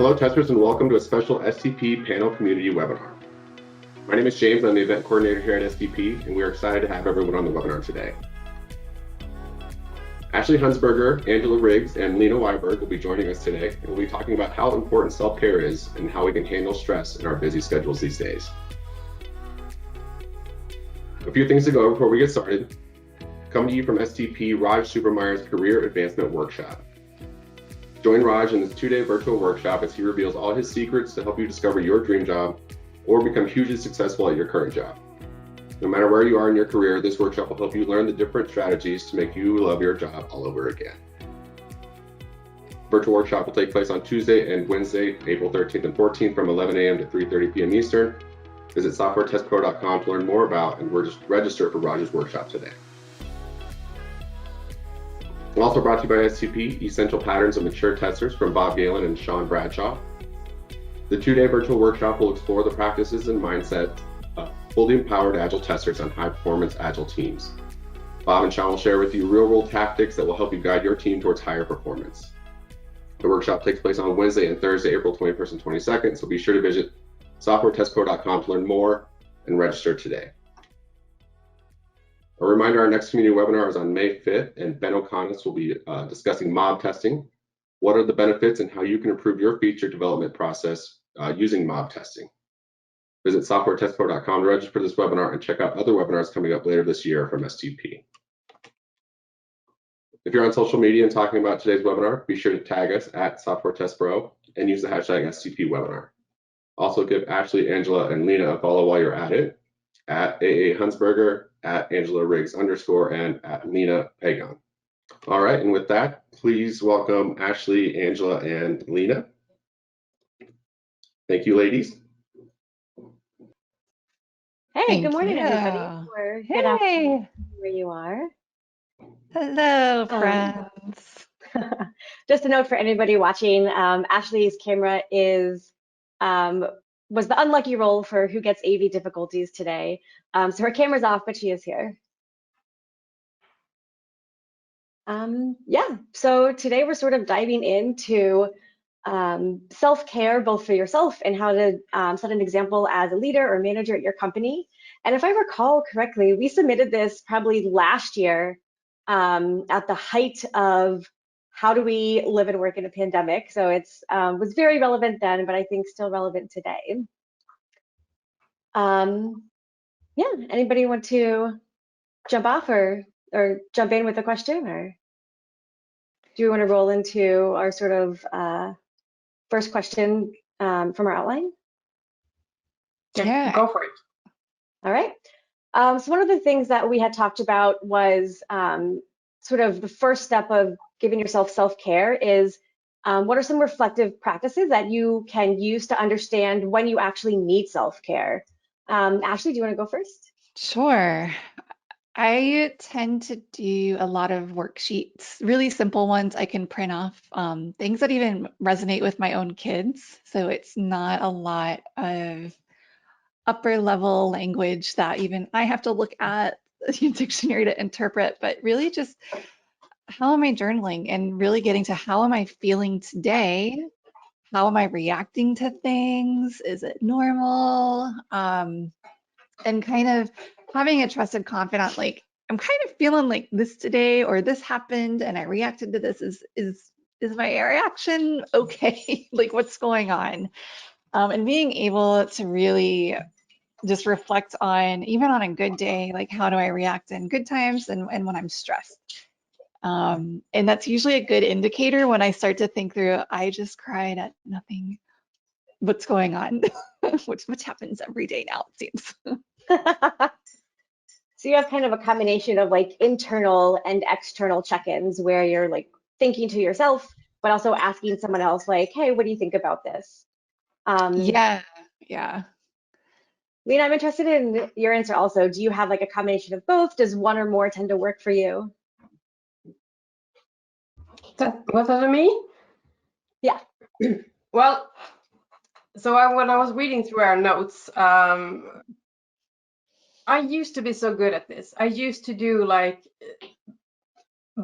Hello testers and welcome to a special STP panel community webinar. My name is James, I'm the event coordinator here at STP, and we are excited to have everyone on the webinar today. Ashley Hunsberger, Angela Riggs, and Lena Wiberg will be joining us today, and we'll be talking about how important self-care is and how we can handle stress in our busy schedules these days. A few things to go over before we get started. Coming to you from STP, Raj Subramanian's Career Advancement Workshop. Join Raj in this 2-day virtual workshop as he reveals all his secrets to help you discover your dream job or become hugely successful at your current job. No matter where you are in your career, this workshop will help you learn the different strategies to make you love your job all over again. Virtual workshop will take place on Tuesday and Wednesday, April 13th and 14th from 11 a.m. to 3:30 p.m. Eastern. Visit SoftwareTestPro.com to learn more about and register for Raj's workshop today. Also brought to you by STP, Essential Patterns of Mature Testers from Bob Galen and Sean Bradshaw. The 2-day virtual workshop will explore the practices and mindset of fully empowered Agile testers on high-performance Agile teams. Bob and Sean will share with you real-world tactics that will help you guide your team towards higher performance. The workshop takes place on Wednesday and Thursday, April 21st and 22nd, so be sure to visit SoftwareTestPro.com to learn more and register today. A reminder, our next community webinar is on May 5th, and Ben O'Connor will be discussing mob testing. What are the benefits and how you can improve your feature development process using mob testing. Visit SoftwareTestPro.com to register for this webinar and check out other webinars coming up later this year from STP. If you're on social media and talking about today's webinar, be sure to tag us at SoftwareTestPro and use the hashtag STPWebinar. Also give Ashley, Angela, and Lena a follow while you're at it, at AA Hunsberger, at Angela Riggs _, and at Lena Pejgan. All right, and with that, please welcome Ashley, Angela, and Lena. Thank you, ladies. Hey, good morning, everybody. Or good afternoon, where you are. Hello, friends. Just a note for anybody watching, Ashley's camera is was the unlucky role for who gets AV difficulties today. So her camera's off, but she is here. Yeah, so today we're sort of diving into self-care, both for yourself and how to set an example as a leader or manager at your company. And if I recall correctly, we submitted this probably last year at the height of how do we live and work in a pandemic. So it's was very relevant then, but I think still relevant today. Yeah, anybody want to jump off or jump in with a question, or do you want to roll into our sort of first question from our outline? Yeah, go for it. All right. So one of the things that we had talked about was sort of the first step of giving yourself self-care is what are some reflective practices that you can use to understand when you actually need self-care? Ashley, do you want to go first? sure. I tend to do a lot of worksheets, really simple ones I can print off, things that even resonate with my own kids. So it's not a lot of upper level language that even I have to look at the dictionary to interpret, but really just how am I journaling and really getting to how am I feeling today? How am I reacting to things? Is it normal? And kind of having a trusted confidant, like I'm kind of feeling like this today, or this happened and I reacted to this. Is my reaction okay? Like what's going on? And being able to really just reflect on, even on a good day, like how do I react in good times and when I'm stressed? And that's usually a good indicator when I start to think through, I just cried at nothing. What's going on? which happens every day now, it seems. So you have kind of a combination of like internal and external check-ins where you're like thinking to yourself, but also asking someone else like, hey, what do you think about this? Yeah. Lena, I'm interested in your answer also. Do you have like a combination of both? Does one or more tend to work for you? Was that me? Yeah. Well, so when I was reading through our notes, I used to be so good at this. I used to do like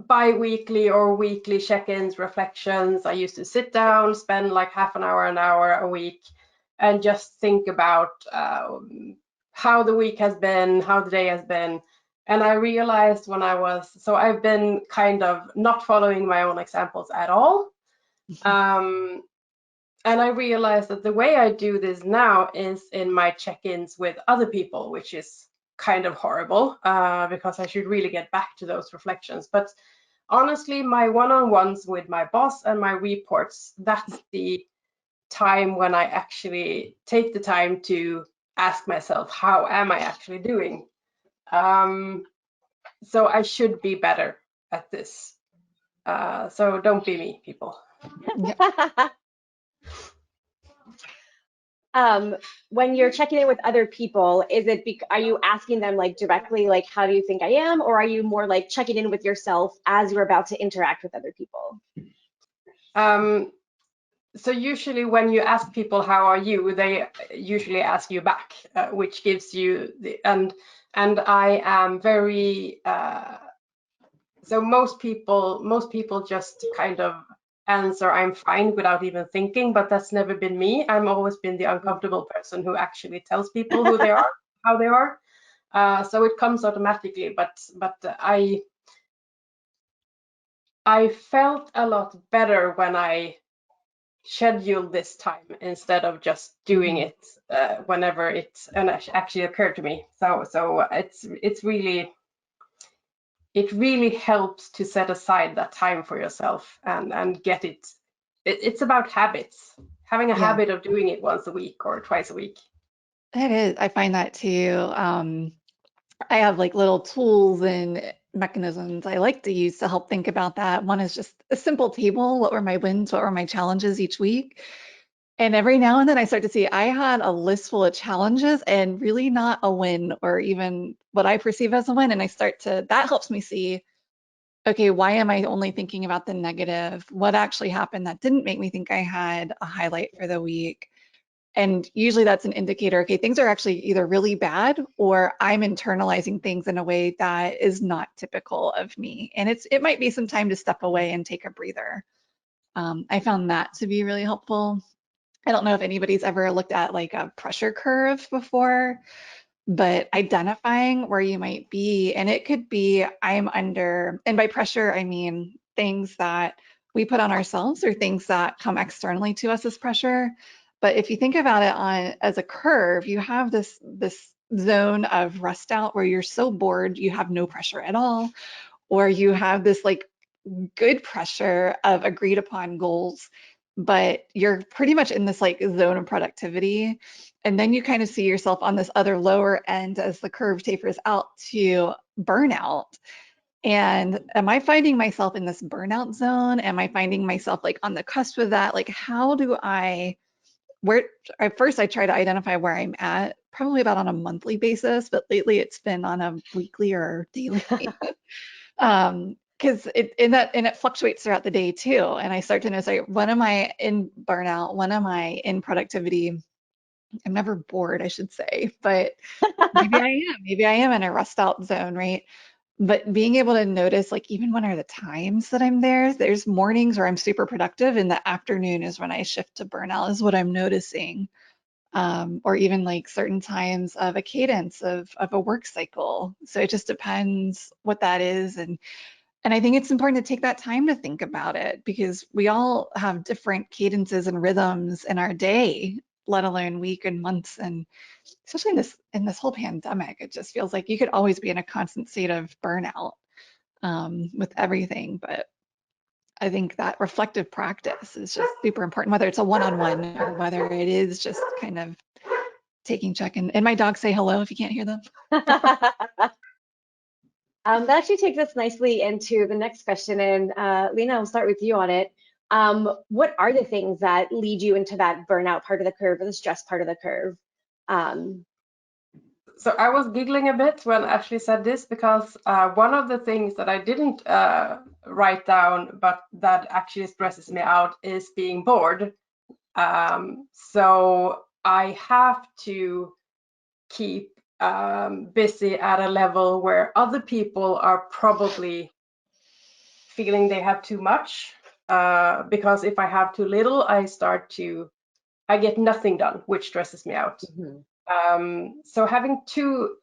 bi-weekly or weekly check-ins, reflections. I used to sit down, spend like half an hour a week, and just think about how the week has been, how the day has been. And I realized I've been kind of not following my own examples at all. And I realized that the way I do this now is in my check-ins with other people, which is kind of horrible because I should really get back to those reflections. But honestly, my one-on-ones with my boss and my reports, that's the time when I actually take the time to ask myself, how am I actually doing? So I should be better at this. So don't be me, people. When you're checking in with other people, are you asking them like directly, like, how do you think I am? Or are you more like checking in with yourself as you're about to interact with other people? So usually when you ask people, how are you, they usually ask you back, which gives you and I am very, so most people just kind of answer, I'm fine, without even thinking, but that's never been me. I've always been the uncomfortable person who actually tells people who they are, how they are. So it comes automatically, but I felt a lot better when I scheduled this time instead of just doing it whenever it actually occurred to me. So it really helps to set aside that time for yourself and get it. It's about habits, having a habit of doing it once a week or twice a week. It is. I find that too. I have like little tools and mechanisms I like to use to help think about that. One is just a simple table. What were my wins? What were my challenges each week? And every now and then I start to see I had a list full of challenges and really not a win or even what I perceive as a win. And that helps me see, okay, why am I only thinking about the negative? What actually happened that didn't make me think I had a highlight for the week? And usually that's an indicator, okay, things are actually either really bad or I'm internalizing things in a way that is not typical of me. And it might be some time to step away and take a breather. I found that to be really helpful. I don't know if anybody's ever looked at like a pressure curve before, but identifying where you might be, and it could be I'm under, and by pressure, I mean things that we put on ourselves or things that come externally to us as pressure. But if you think about it as a curve, you have this zone of rust out where you're so bored, you have no pressure at all, or you have this like good pressure of agreed upon goals, but you're pretty much in this like zone of productivity. And then you kind of see yourself on this other lower end as the curve tapers out to burnout. And am I finding myself in this burnout zone? Am I finding myself like on the cusp of that? Like, how do first I try to identify where I'm at, probably about on a monthly basis, but lately it's been on a weekly or daily. Because it fluctuates throughout the day too. And I start to notice, like, when am I in burnout? When am I in productivity? I'm never bored, I should say, but maybe I am. Maybe I am in a rust out zone, right? But being able to notice, like, even when are the times that I'm there, there's mornings where I'm super productive, and the afternoon is when I shift to burnout, is what I'm noticing. Or even like certain times of a cadence of a work cycle. So it just depends what that is. And I think it's important to take that time to think about it because we all have different cadences and rhythms in our day, let alone week and months. And especially in this whole pandemic, it just feels like you could always be in a constant state of burnout with everything. But I think that reflective practice is just super important, whether it's a one-on-one or whether it is just kind of taking check in. And my dogs say hello if you can't hear them. That actually takes us nicely into the next question. And Lena, I'll start with you on it. What are the things that lead you into that burnout part of the curve or the stress part of the curve? So I was giggling a bit when Ashley said this because one of the things that I didn't write down, but that actually stresses me out, is being bored. So I have to keep busy at a level where other people are probably feeling they have too much, because if I have too little, I get nothing done, which stresses me out. So having too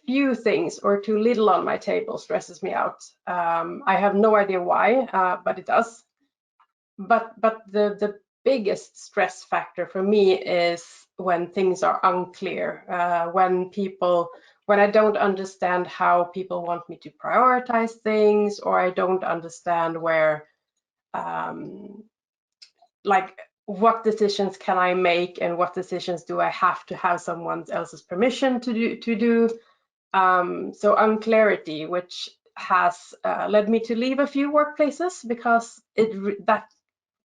few things or too little on my table stresses me out. I have no idea why, but it does. But the biggest stress factor for me is when things are unclear, when I don't understand how people want me to prioritize things, or I don't understand where, like, what decisions can I make and what decisions do I have to have someone else's permission to do. So unclarity, which has led me to leave a few workplaces because that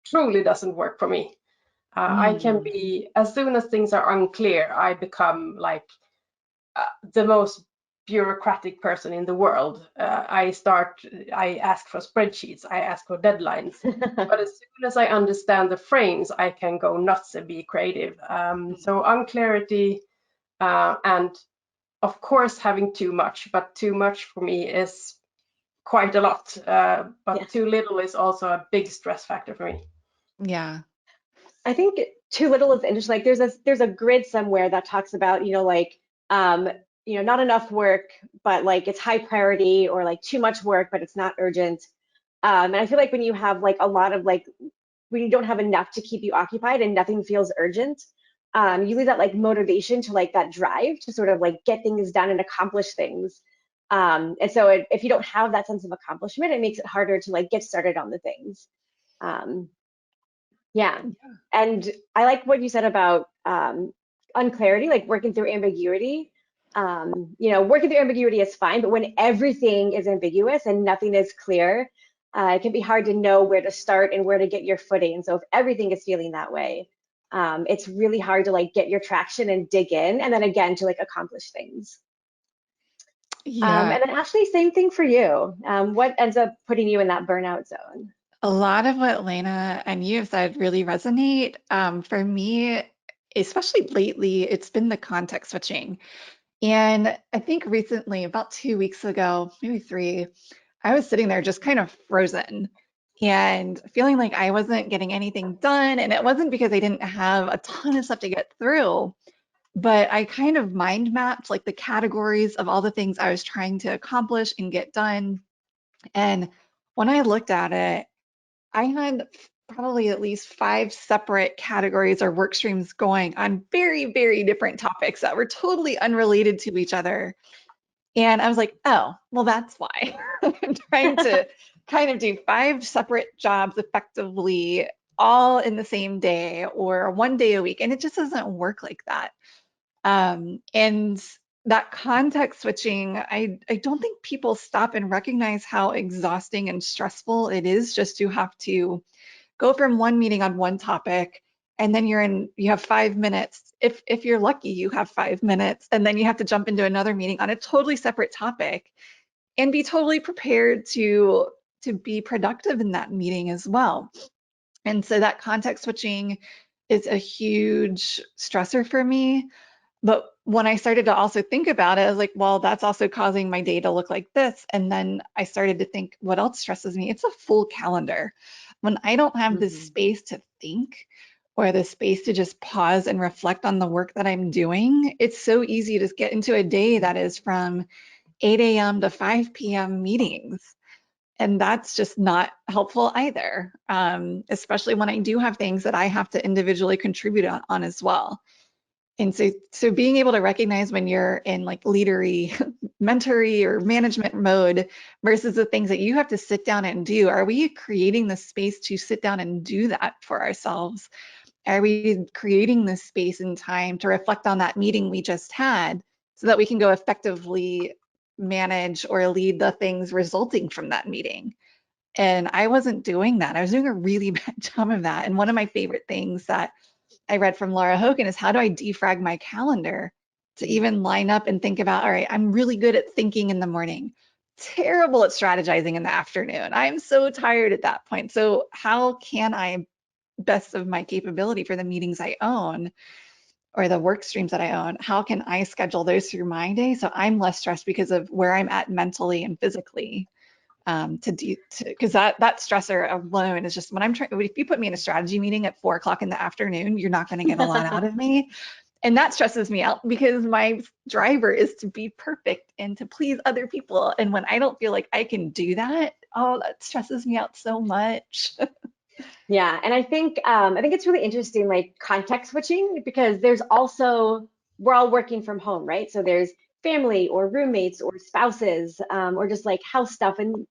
truly doesn't work for me. I can be, as soon as things are unclear, I become like the most bureaucratic person in the world. I ask for spreadsheets, I ask for deadlines, but as soon as I understand the frames, I can go nuts and be creative. So unclarity, and of course having too much, but too much for me is quite a lot. But too little is also a big stress factor for me. Yeah. I think too little is interesting. Like there's a grid somewhere that talks about, like, not enough work, but like it's high priority, or like too much work, but it's not urgent. And I feel like when you have like a lot of like, when you don't have enough to keep you occupied and nothing feels urgent, you lose that like motivation to like that drive to sort of like get things done and accomplish things. And so if you don't have that sense of accomplishment, it makes it harder to like get started on the things. Yeah. And I like what you said about unclarity, like working through ambiguity. Working through ambiguity is fine, but when everything is ambiguous and nothing is clear, it can be hard to know where to start and where to get your footing. So if everything is feeling that way, it's really hard to like get your traction and dig in, and then again to like accomplish things. Yeah. And then Ashley, same thing for you. What ends up putting you in that burnout zone? A lot of what Lena and you have said really resonate. For me, especially lately, it's been the context switching. And I think recently, about 2 weeks ago, maybe 3, I was sitting there just kind of frozen and feeling like I wasn't getting anything done. And it wasn't because I didn't have a ton of stuff to get through, but I kind of mind mapped like the categories of all the things I was trying to accomplish and get done. And when I looked at it, I had probably at least 5 separate categories or work streams going on very, very different topics that were totally unrelated to each other. And I was like, oh, well, that's why. I'm trying to kind of do 5 separate jobs effectively all in the same day or one day a week. And it just doesn't work like that. And that context switching, I don't think people stop and recognize how exhausting and stressful it is just to have to go from one meeting on one topic, and then you have 5 minutes. If you're lucky, you have 5 minutes, and then you have to jump into another meeting on a totally separate topic and be totally prepared to be productive in that meeting as well. And so that context switching is a huge stressor for me. But when I started to also think about it, I was like, well, that's also causing my day to look like this. And then I started to think, what else stresses me? It's a full calendar. When I don't have the space to think or the space to just pause and reflect on the work that I'm doing, it's so easy to get into a day that is from 8 a.m. to 5 p.m. meetings. And that's just not helpful either, especially when I do have things that I have to individually contribute on as well. And so being able to recognize when you're in like leadery, mentory, or management mode versus the things that you have to sit down and do. Are we creating the space to sit down and do that for ourselves? Are we creating the space and time to reflect on that meeting we just had so that we can go effectively manage or lead the things resulting from that meeting? And I wasn't doing that. I was doing a really bad job of that. And one of my favorite things that I read from Laura Hogan is, how do I defrag my calendar to even line up and think about, all right, I'm really good at thinking in the morning, terrible at strategizing in the afternoon. I'm so tired at that point. So how can I best of my capability for the meetings I own or the work streams that I own? How can I schedule those through my day so I'm less stressed because of where I'm at mentally and physically? because that stressor alone is just when I'm trying. If you put me in a strategy meeting at 4 o'clock in the afternoon, you're not going to get a lot out of me. And that stresses me out because my driver is to be perfect and to please other people. And when I don't feel like I can do that, oh, that stresses me out so much. Yeah, and I think it's really interesting, like context switching, because there's also we're all working from home, right? So there's family or roommates or spouses, or just like house stuff and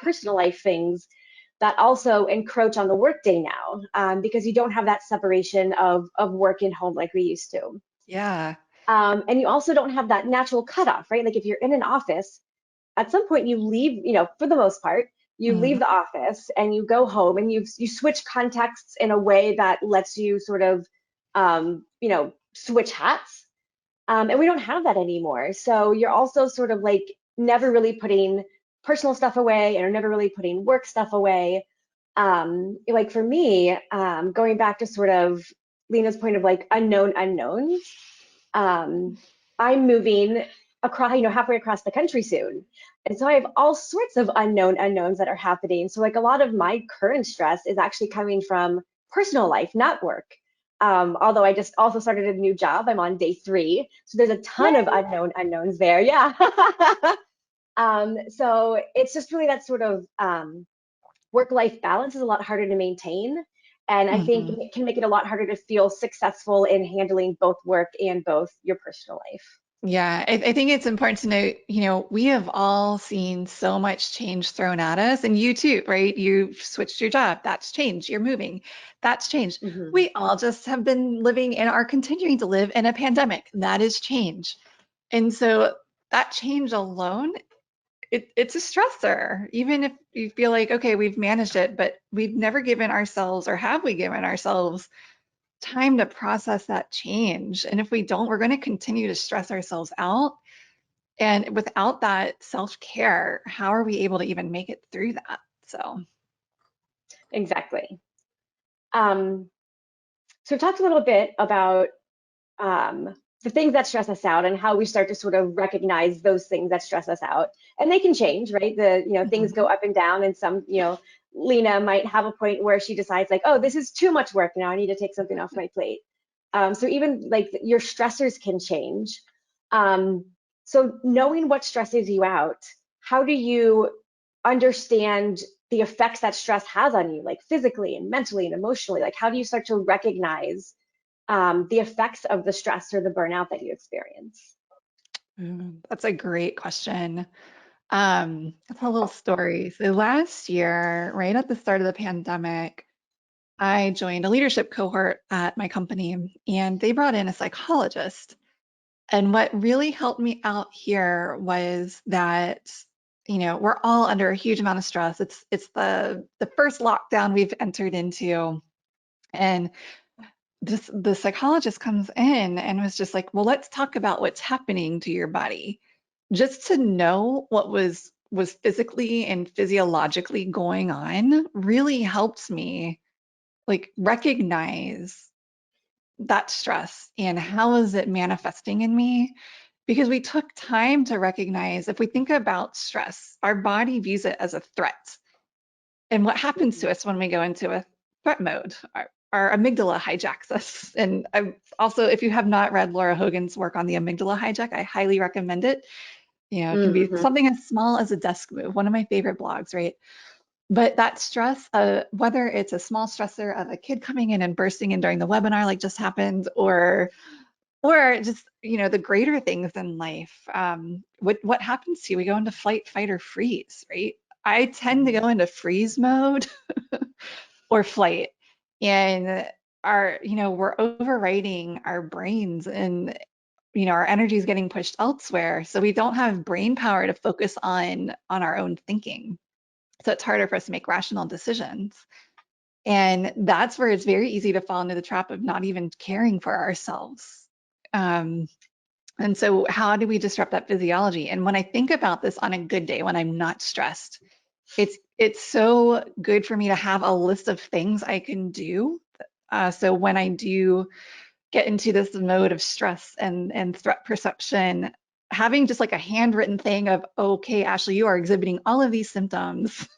personal life things that also encroach on the workday now, because you don't have that separation of work and home like we used to. Yeah. And you also don't have that natural cutoff, right? Like if you're in an office, at some point you leave, for the most part, you leave the office and you go home and you switch contexts in a way that lets you sort of, switch hats. And we don't have that anymore. So you're also sort of like never really putting personal stuff away and are never really putting work stuff away. Like for me, going back to sort of Lena's point of like unknown unknowns, I'm moving across, halfway across the country soon. And so I have all sorts of unknown unknowns that are happening. So like a lot of my current stress is actually coming from personal life, not work. Although I just also started a new job. I'm on day 3. So there's a ton of unknown unknowns there. Yeah. So it's just really that sort of work-life balance is a lot harder to maintain. And I think it can make it a lot harder to feel successful in handling both work and both your personal life. Yeah, I think it's important to note, we have all seen so much change thrown at us, and you too, right? You've switched your job, that's changed. You're moving, that's changed. We all just have been living and are continuing to live in a pandemic. That is change. And so that change alone, it's a stressor, even if you feel like, okay, we've managed it, but we've never given ourselves, or have we given ourselves time to process that change? And if we don't, we're going to continue to stress ourselves out. And without that self-care, how are we able to even make it through that? So exactly. So we talked a little bit about the things that stress us out and how we start to sort of recognize those things that stress us out. And they can change, right? Things go up and down, and some, Lena might have a point where she decides like, oh, this is too much work now. I need to take something off my plate. So even like your stressors can change. So knowing what stresses you out, how do you understand the effects that stress has on you, like physically and mentally and emotionally? Like, how do you start to recognize the effects of the stress or the burnout that you experience? That's a great question. That's a little story. So last year, right at the start of the pandemic, I joined a leadership cohort at my company, and they brought in a psychologist. And what really helped me out here was that, we're all under a huge amount of stress. It's the first lockdown we've entered into. And the psychologist comes in and was just like, well, let's talk about what's happening to your body. Just to know what was physically and physiologically going on really helped me like recognize that stress and how is it manifesting in me, because we took time to recognize, if we think about stress, our body views it as a threat. And what happens to us when we go into a threat mode? Our amygdala hijacks us. And I've also, if you have not read Laura Hogan's work on the amygdala hijack, I highly recommend it. It can be something as small as a desk move, one of my favorite blogs, right? But that stress, whether it's a small stressor of a kid coming in and bursting in during the webinar like just happened, or just, the greater things in life, what happens to you? We go into flight, fight, or freeze, right? I tend to go into freeze mode or flight, and we're overriding our brains, and our energy is getting pushed elsewhere, so we don't have brain power to focus on our own thinking. So it's harder for us to make rational decisions. And that's where it's very easy to fall into the trap of not even caring for ourselves. And so how do we disrupt that physiology? And when I think about this on a good day, when I'm not stressed, it's so good for me to have a list of things I can do. So when I do get into this mode of stress and threat perception, having just like a handwritten thing of, okay, Ashley, you are exhibiting all of these symptoms.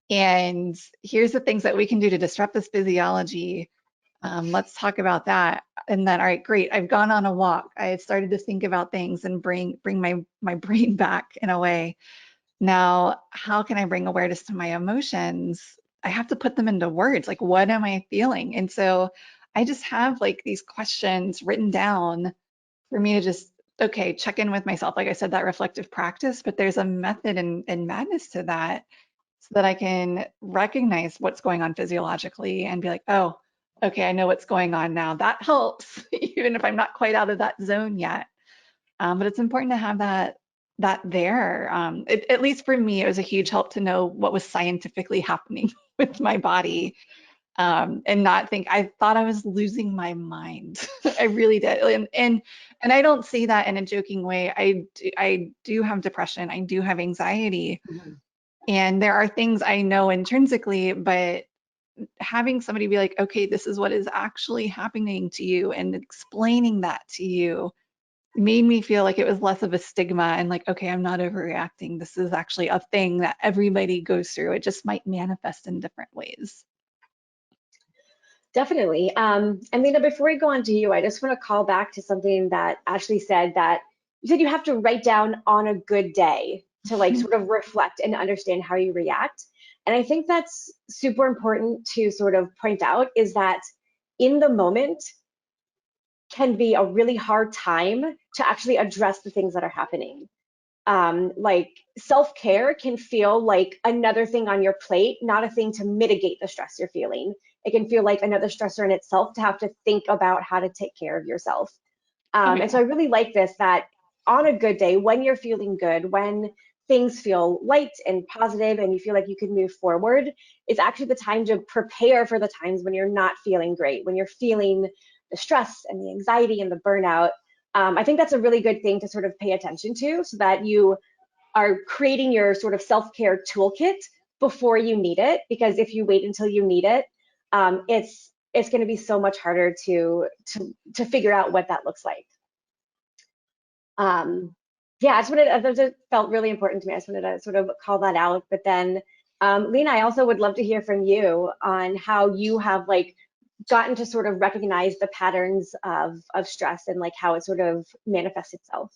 And here's the things that we can do to disrupt this physiology. Let's talk about that. And then, all right, great. I've gone on a walk. I had started to think about things and bring my brain back in a way. Now, how can I bring awareness to my emotions? I have to put them into words. Like, what am I feeling? And so I just have like these questions written down for me to just, okay, check in with myself. Like I said, that reflective practice, but there's a method and madness to that, so that I can recognize what's going on physiologically and be like, oh, okay, I know what's going on now. That helps, even if I'm not quite out of that zone yet. But it's important to have that there. At least for me, it was a huge help to know what was scientifically happening with my body, and not think I thought I was losing my mind. I really did, and I don't say that in a joking way. I do have depression. I do have anxiety. And there are things I know intrinsically, but having somebody be like, okay, this is what is actually happening to you, and explaining that to you made me feel like it was less of a stigma and like, okay, I'm not overreacting. This is actually a thing that everybody goes through. It just might manifest in different ways. Definitely. And Lena, before we go on to you, I just want to call back to something that Ashley said, that you said you have to write down on a good day to like sort of reflect and understand how you react. And I think that's super important to sort of point out, is that in the moment can be a really hard time to actually address the things that are happening. Like self-care can feel like another thing on your plate, not a thing to mitigate the stress you're feeling. It can feel like another stressor in itself to have to think about how to take care of yourself. And so I really like this, that on a good day, when you're feeling good, when things feel light and positive and you feel like you can move forward, it's actually the time to prepare for the times when you're not feeling great, when you're feeling the stress and the anxiety and the burnout. I think that's a really good thing to sort of pay attention to, so that you are creating your sort of self-care toolkit before you need it. Because if you wait until you need it, it's going to be so much harder to figure out what that looks like. Yeah, I just wanted, that felt really important to me. I just wanted to sort of call that out. But then, Lena, I also would love to hear from you on how you have like gotten to sort of recognize the patterns of stress and like how it sort of manifests itself.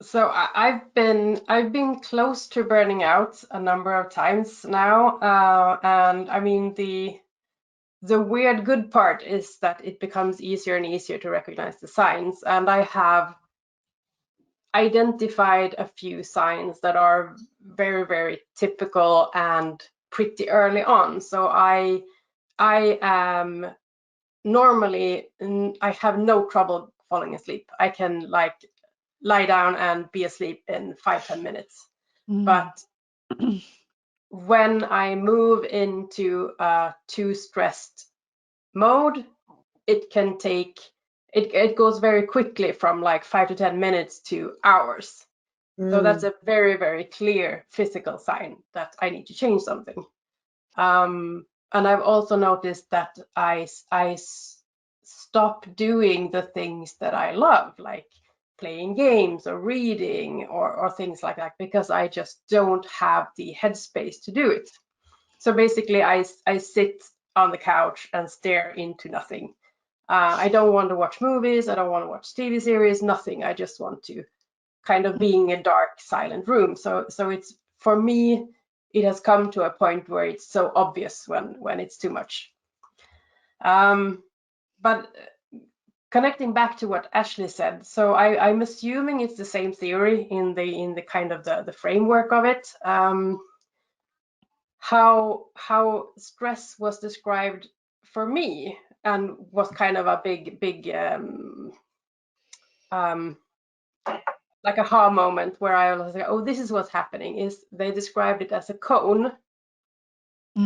So I've been close to burning out a number of times now, and I mean the weird good part is that it becomes easier and easier to recognize the signs, and I have identified a few signs that are very, very typical and pretty early on. So I am normally, I have no trouble falling asleep. I can like lie down and be asleep in 5-10 minutes. But when I move into a too stressed mode, it can take, it goes very quickly from like 5 to 10 minutes to hours. So that's a very, very clear physical sign that I need to change something. And I've also noticed that I stop doing the things that I love, like playing games or reading or things like that, because I just don't have the headspace to do it. So basically, I sit on the couch and stare into nothing. I don't want to watch movies. I don't want to watch TV series, nothing. I just want to kind of being a dark, silent room. So it's, for me, it has come to a point where it's so obvious when it's too much. But connecting back to what Ashley said, so I'm assuming it's the same theory in the kind of the framework of it. How stress was described for me and was kind of a big like a aha moment where I was like, oh, this is what's happening, is they described it as a cone.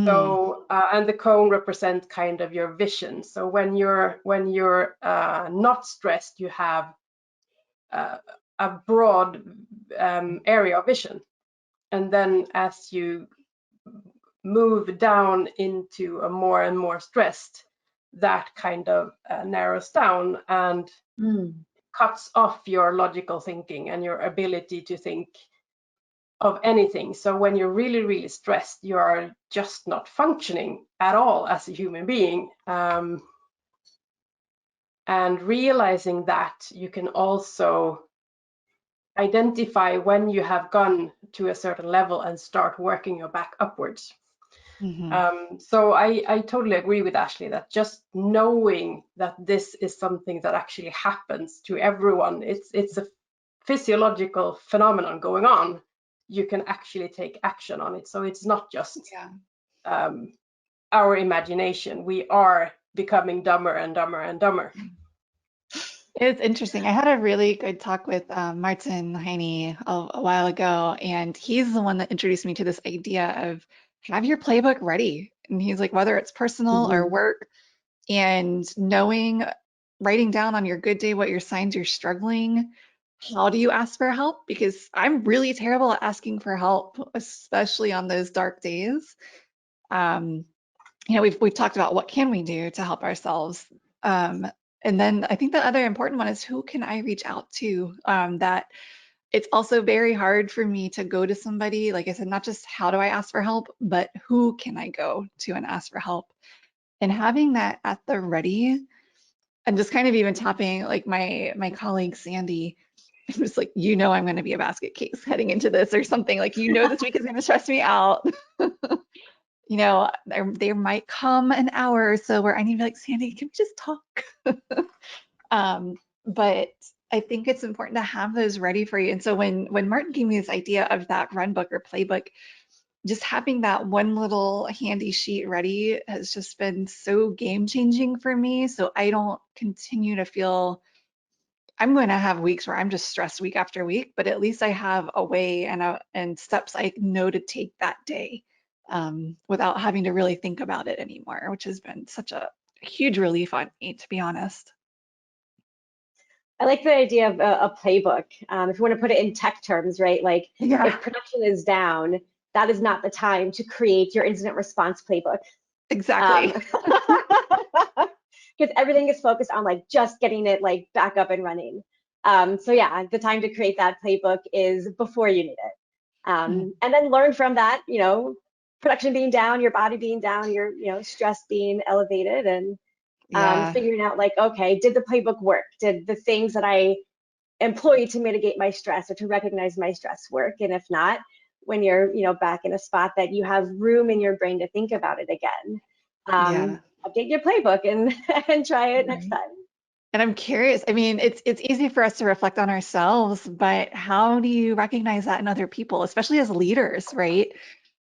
So and the cone represents kind of your vision. So when you're not stressed, you have a broad area of vision, and then as you move down into a more and more stressed, that kind of narrows down and cuts off your logical thinking and your ability to think of anything. So when you're really, really stressed, you are just not functioning at all as a human being. And realizing that, you can also identify when you have gone to a certain level and start working your back upwards. So I totally agree with Ashley that just knowing that this is something that actually happens to everyone, it's a physiological phenomenon going on, you can actually take action on it. So it's not just our imagination. We are becoming dumber and dumber and dumber. It's interesting. I had a really good talk with Martin Heine a while ago, and he's the one that introduced me to this idea of have your playbook ready. And he's like, whether it's personal or work, and knowing, writing down on your good day what your signs you're struggling. How do you ask for help? Because I'm really terrible at asking for help, especially on those dark days. You know, we've talked about what can we do to help ourselves. And then I think the other important one is who can I reach out to? That it's also very hard for me to go to somebody, like I said, not just how do I ask for help, but who can I go to and ask for help? And having that at the ready, and just kind of even tapping like my colleague Sandy, it was like, you know, I'm going to be a basket case heading into this or something, like, you know, this week is going to stress me out. You know, there might come an hour or so where I need to be like, Sandy, can we just talk? But I think it's important to have those ready for you. And so when Martin gave me this idea of that run book or playbook, just having that one little handy sheet ready has just been so game changing for me. So I don't continue to feel I'm going to have weeks where I'm just stressed week after week, but at least I have a way and steps I know to take that day without having to really think about it anymore, which has been such a huge relief on me, to be honest. I like the idea of a playbook. If you want to put it in tech terms, right? Like if production is down, that is not the time to create your incident response playbook. Exactly. Because everything is focused on like just getting it like back up and running. So yeah, the time to create that playbook is before you need it. And then learn from that, you know, production being down, your body being down, your, you know, stress being elevated, and figuring out like, okay, did the playbook work? Did the things that I employed to mitigate my stress or to recognize my stress work? And if not, when you're, you know, back in a spot that you have room in your brain to think about it again, update your playbook and try it next time. And I'm curious, I mean, it's easy for us to reflect on ourselves, but how do you recognize that in other people, especially as leaders, right?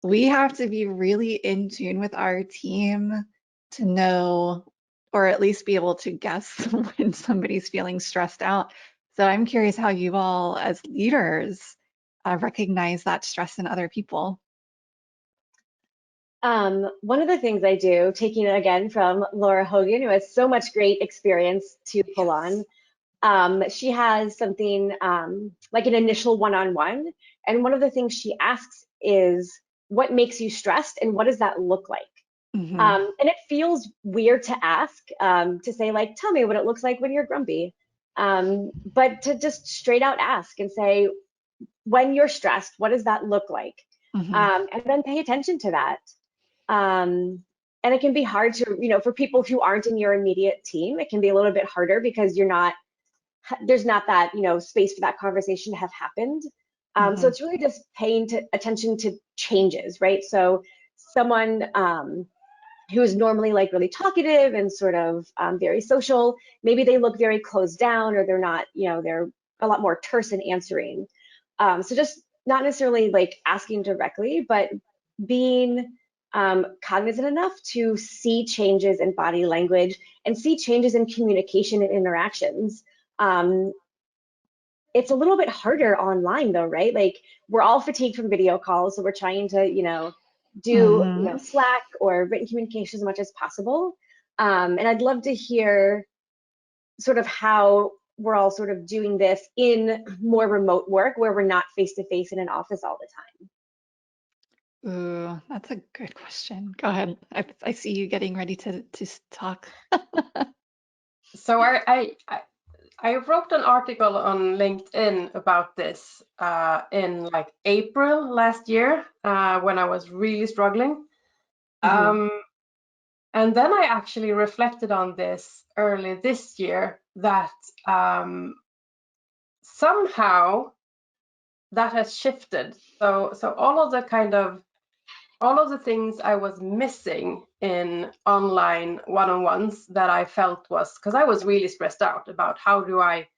We have to be really in tune with our team to know, or at least be able to guess when somebody's feeling stressed out. So I'm curious how you all as leaders recognize that stress in other people. One of the things I do, taking it again from Laura Hogan, who has so much great experience to pull on, she has something like an initial one-on-one. And one of the things she asks is, what makes you stressed and what does that look like? And it feels weird to ask, to say like, tell me what it looks like when you're grumpy. But to just straight out ask and say, when you're stressed, what does that look like? And then pay attention to that. And it can be hard to, you know, for people who aren't in your immediate team, it can be a little bit harder because there's not that, you know, space for that conversation to have happened. So it's really just paying attention to changes, right? So someone who is normally like really talkative and sort of very social, maybe they look very closed down, or they're not, you know, they're a lot more terse in answering. So just not necessarily like asking directly, but being cognizant enough to see changes in body language and see changes in communication and interactions. It's a little bit harder online though, right? Like we're all fatigued from video calls, so we're trying to, you know, do you know, Slack or written communication as much as possible. And I'd love to hear sort of how we're all sort of doing this in more remote work where we're not face to face in an office all the time. Ooh, that's a good question. Go ahead. I see you getting ready to talk. So I wrote an article on LinkedIn about this in like April last year when I was really struggling. Mhm. And then I actually reflected on this early this year that somehow that has shifted. So all of the things I was missing in online one-on-ones that I felt was because I was really stressed out about how do I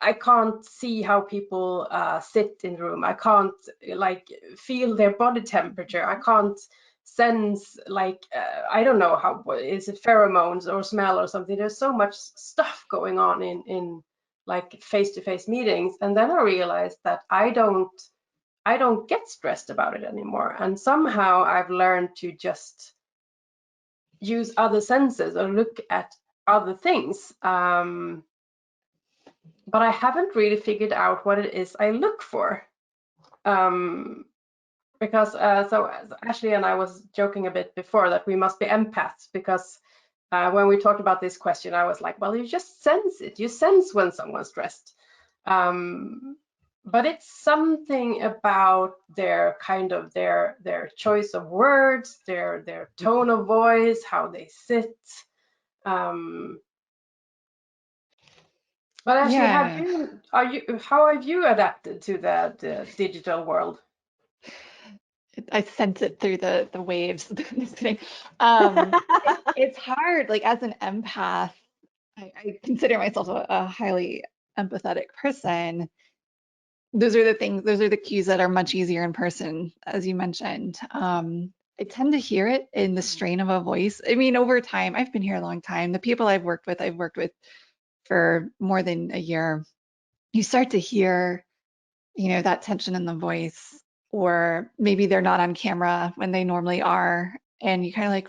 can't see how people sit in the room. I can't like feel their body temperature. I can't sense like I don't know how is it pheromones or smell or something. There's so much stuff going on in like face-to-face meetings, and then I realized that I don't get stressed about it anymore. And somehow I've learned to just use other senses or look at other things. But I haven't really figured out what it is I look for. Because so Ashley and I was joking a bit before that we must be empaths because when we talked about this question, I was like, well, you just sense it. You sense when someone's stressed. But it's something about their kind of their choice of words, their tone of voice, how they sit. But actually, Yeah, how have you adapted to the digital world? I sense it through the waves. Just kidding. It's hard. Like as an empath, I consider myself a highly empathetic person. Those are the things, those are the cues that are much easier in person, as you mentioned. I tend to hear it in the strain of a voice. I mean, over time, I've been here a long time. The people I've worked with for more than a year. You start to hear, that tension in the voice, or maybe they're not on camera when they normally are, and you kind of like,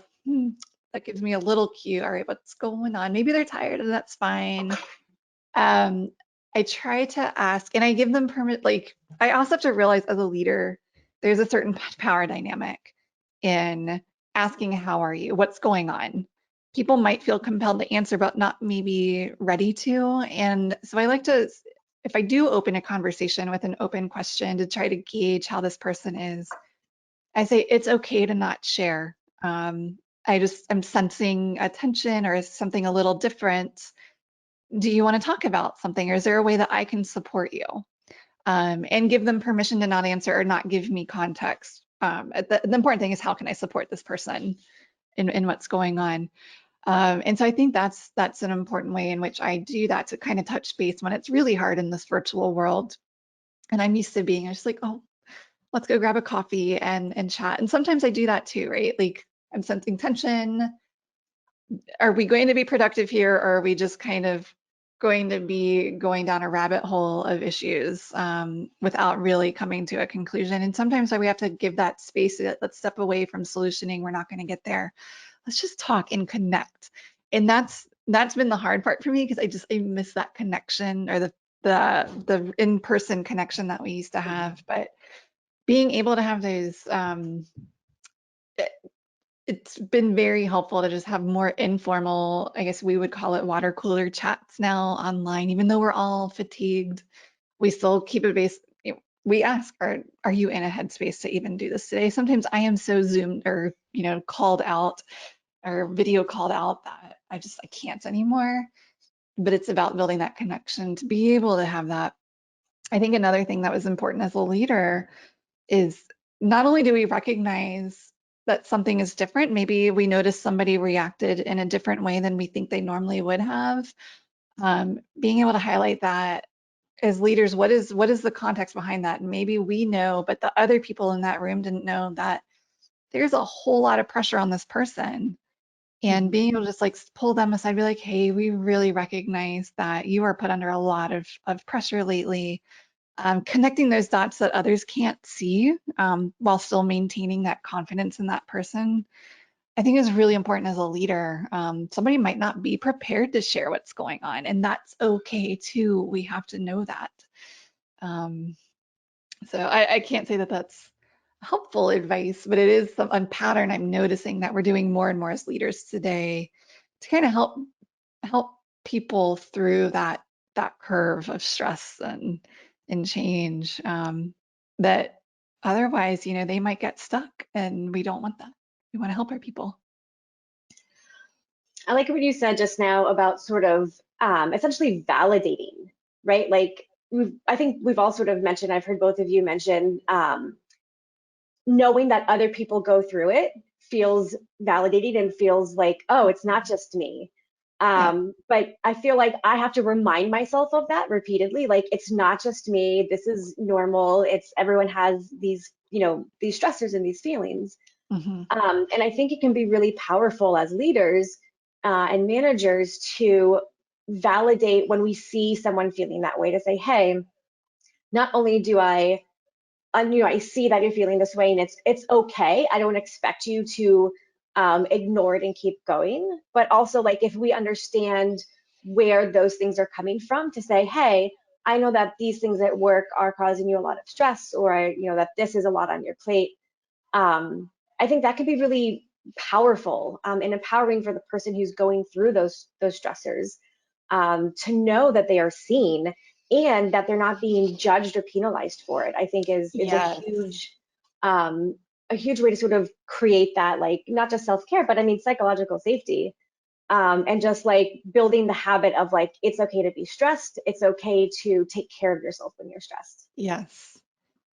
that gives me a little cue. All right, what's going on? Maybe they're tired, and that's fine. Um, I try to ask, and I give them permit. Like, I also have to realize as a leader, there's a certain power dynamic in asking, how are you? What's going on? People might feel compelled to answer, but not maybe ready to. And so I like to, if I do open a conversation with an open question to try to gauge how this person is, I say it's okay to not share. I'm sensing a tension or something a little different. Do you want to talk about something, or is there a way that I can support you? And give them permission to not answer or not give me context. The important thing is, how can I support this person in what's going on? And so I think that's an important way in which I do that, to kind of touch base when it's really hard in this virtual world. And I'm used to being just like, oh, let's go grab a coffee and chat. And sometimes I do that too, right? Like I'm sensing tension. Are we going to be productive here, or are we just kind of going to be going down a rabbit hole of issues without really coming to a conclusion? And sometimes we have to give that space. Let's step away from solutioning. We're not going to get there. Let's just talk and connect. And that's been the hard part for me, because I miss that connection, or the in-person connection that we used to have. But being able to have those it's been very helpful to just have more informal, I guess we would call it water cooler chats now online. Even though we're all fatigued, we still keep it base. We ask, are you in a headspace to even do this today? Sometimes I am so zoomed or, called out or video called out that I can't anymore. But it's about building that connection to be able to have that. I think another thing that was important as a leader is, not only do we recognize that something is different, maybe we notice somebody reacted in a different way than we think they normally would have. Being able to highlight that as leaders, what is the context behind that? Maybe we know, but the other people in that room didn't know that there's a whole lot of pressure on this person. And being able to just like pull them aside, be like, hey, we really recognize that you are put under a lot of pressure lately. Connecting those dots that others can't see, while still maintaining that confidence in that person, I think is really important as a leader. Somebody might not be prepared to share what's going on, and that's okay too. We have to know that. So I can't say that that's helpful advice, but it is a pattern I'm noticing that we're doing more and more as leaders today to kind of help people through that curve of stress and change, that otherwise, they might get stuck, and we don't want that. We want to help our people. I like what you said just now about sort of essentially validating, right? Like I think we've all sort of mentioned, I've heard both of you mention, knowing that other people go through it feels validating and feels like, oh, it's not just me. But I feel like I have to remind myself of that repeatedly. Like, it's not just me. This is normal. It's everyone has these, these stressors and these feelings. Mm-hmm. And I think it can be really powerful as leaders and managers to validate when we see someone feeling that way, to say, hey, not only do I see that you're feeling this way, and it's okay. I don't expect you to ignore it and keep going. But also, like, if we understand where those things are coming from, to say, hey, I know that these things at work are causing you a lot of stress, or that this is a lot on your plate. I think that could be really powerful and empowering for the person who's going through those stressors, to know that they are seen and that they're not being judged or penalized for it. I think is Yes. a huge way to sort of create that, like, not just self-care, but I mean psychological safety, and just like building the habit of, like, it's okay to be stressed. It's okay to take care of yourself when you're stressed. Yes.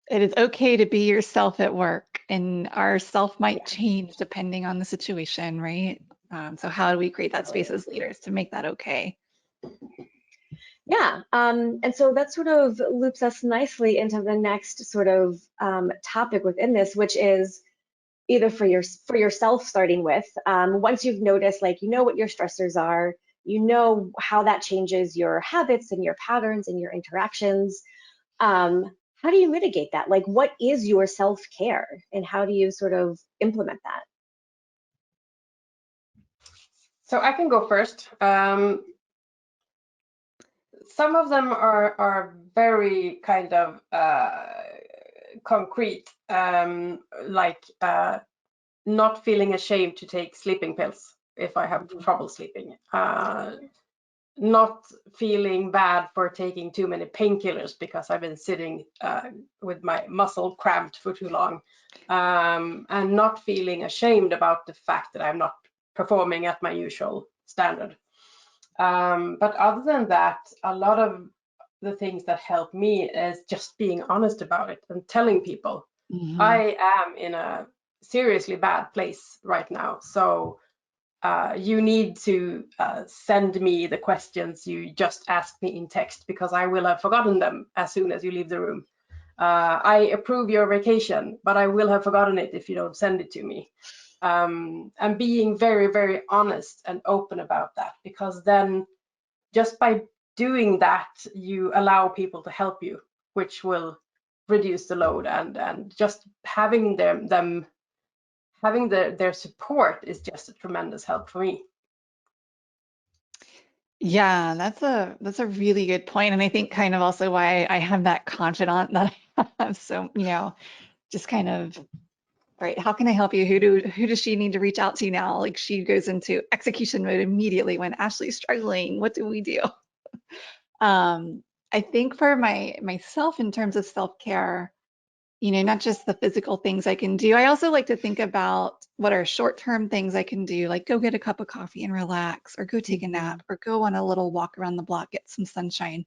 It is okay to be yourself at work, and our self might change depending on the situation, right? So how do we create that space as leaders to make that okay? Yeah, and so that sort of loops us nicely into the next sort of topic within this, which is either for yourself, starting with, once you've noticed, like, what your stressors are, how that changes your habits and your patterns and your interactions. How do you mitigate that? Like, what is your self-care, and how do you sort of implement that? So I can go first. Some of them are very kind of concrete, like not feeling ashamed to take sleeping pills if I have trouble sleeping, not feeling bad for taking too many painkillers because I've been sitting with my muscle cramped for too long, and not feeling ashamed about the fact that I'm not performing at my usual standard. But other than that, a lot of the things that help me is just being honest about it and telling people, Mm-hmm. I am in a seriously bad place right now. So you need to send me the questions you just asked me in text, because I will have forgotten them as soon as you leave the room. I approve your vacation, but I will have forgotten it if you don't send it to me. And being very, very honest and open about that, because then just by doing that, you allow people to help you, which will reduce the load, and just having them having their support is just a tremendous help for me. Yeah, that's a really good point. And I think kind of also why I have that confidant that I have. So, just kind of, right, how can I help you? Who does she need to reach out to now? Like, she goes into execution mode immediately when Ashley's struggling. What do we do? I think for myself, in terms of self-care, not just the physical things I can do. I also like to think about what are short-term things I can do, like go get a cup of coffee and relax, or go take a nap, or go on a little walk around the block, get some sunshine.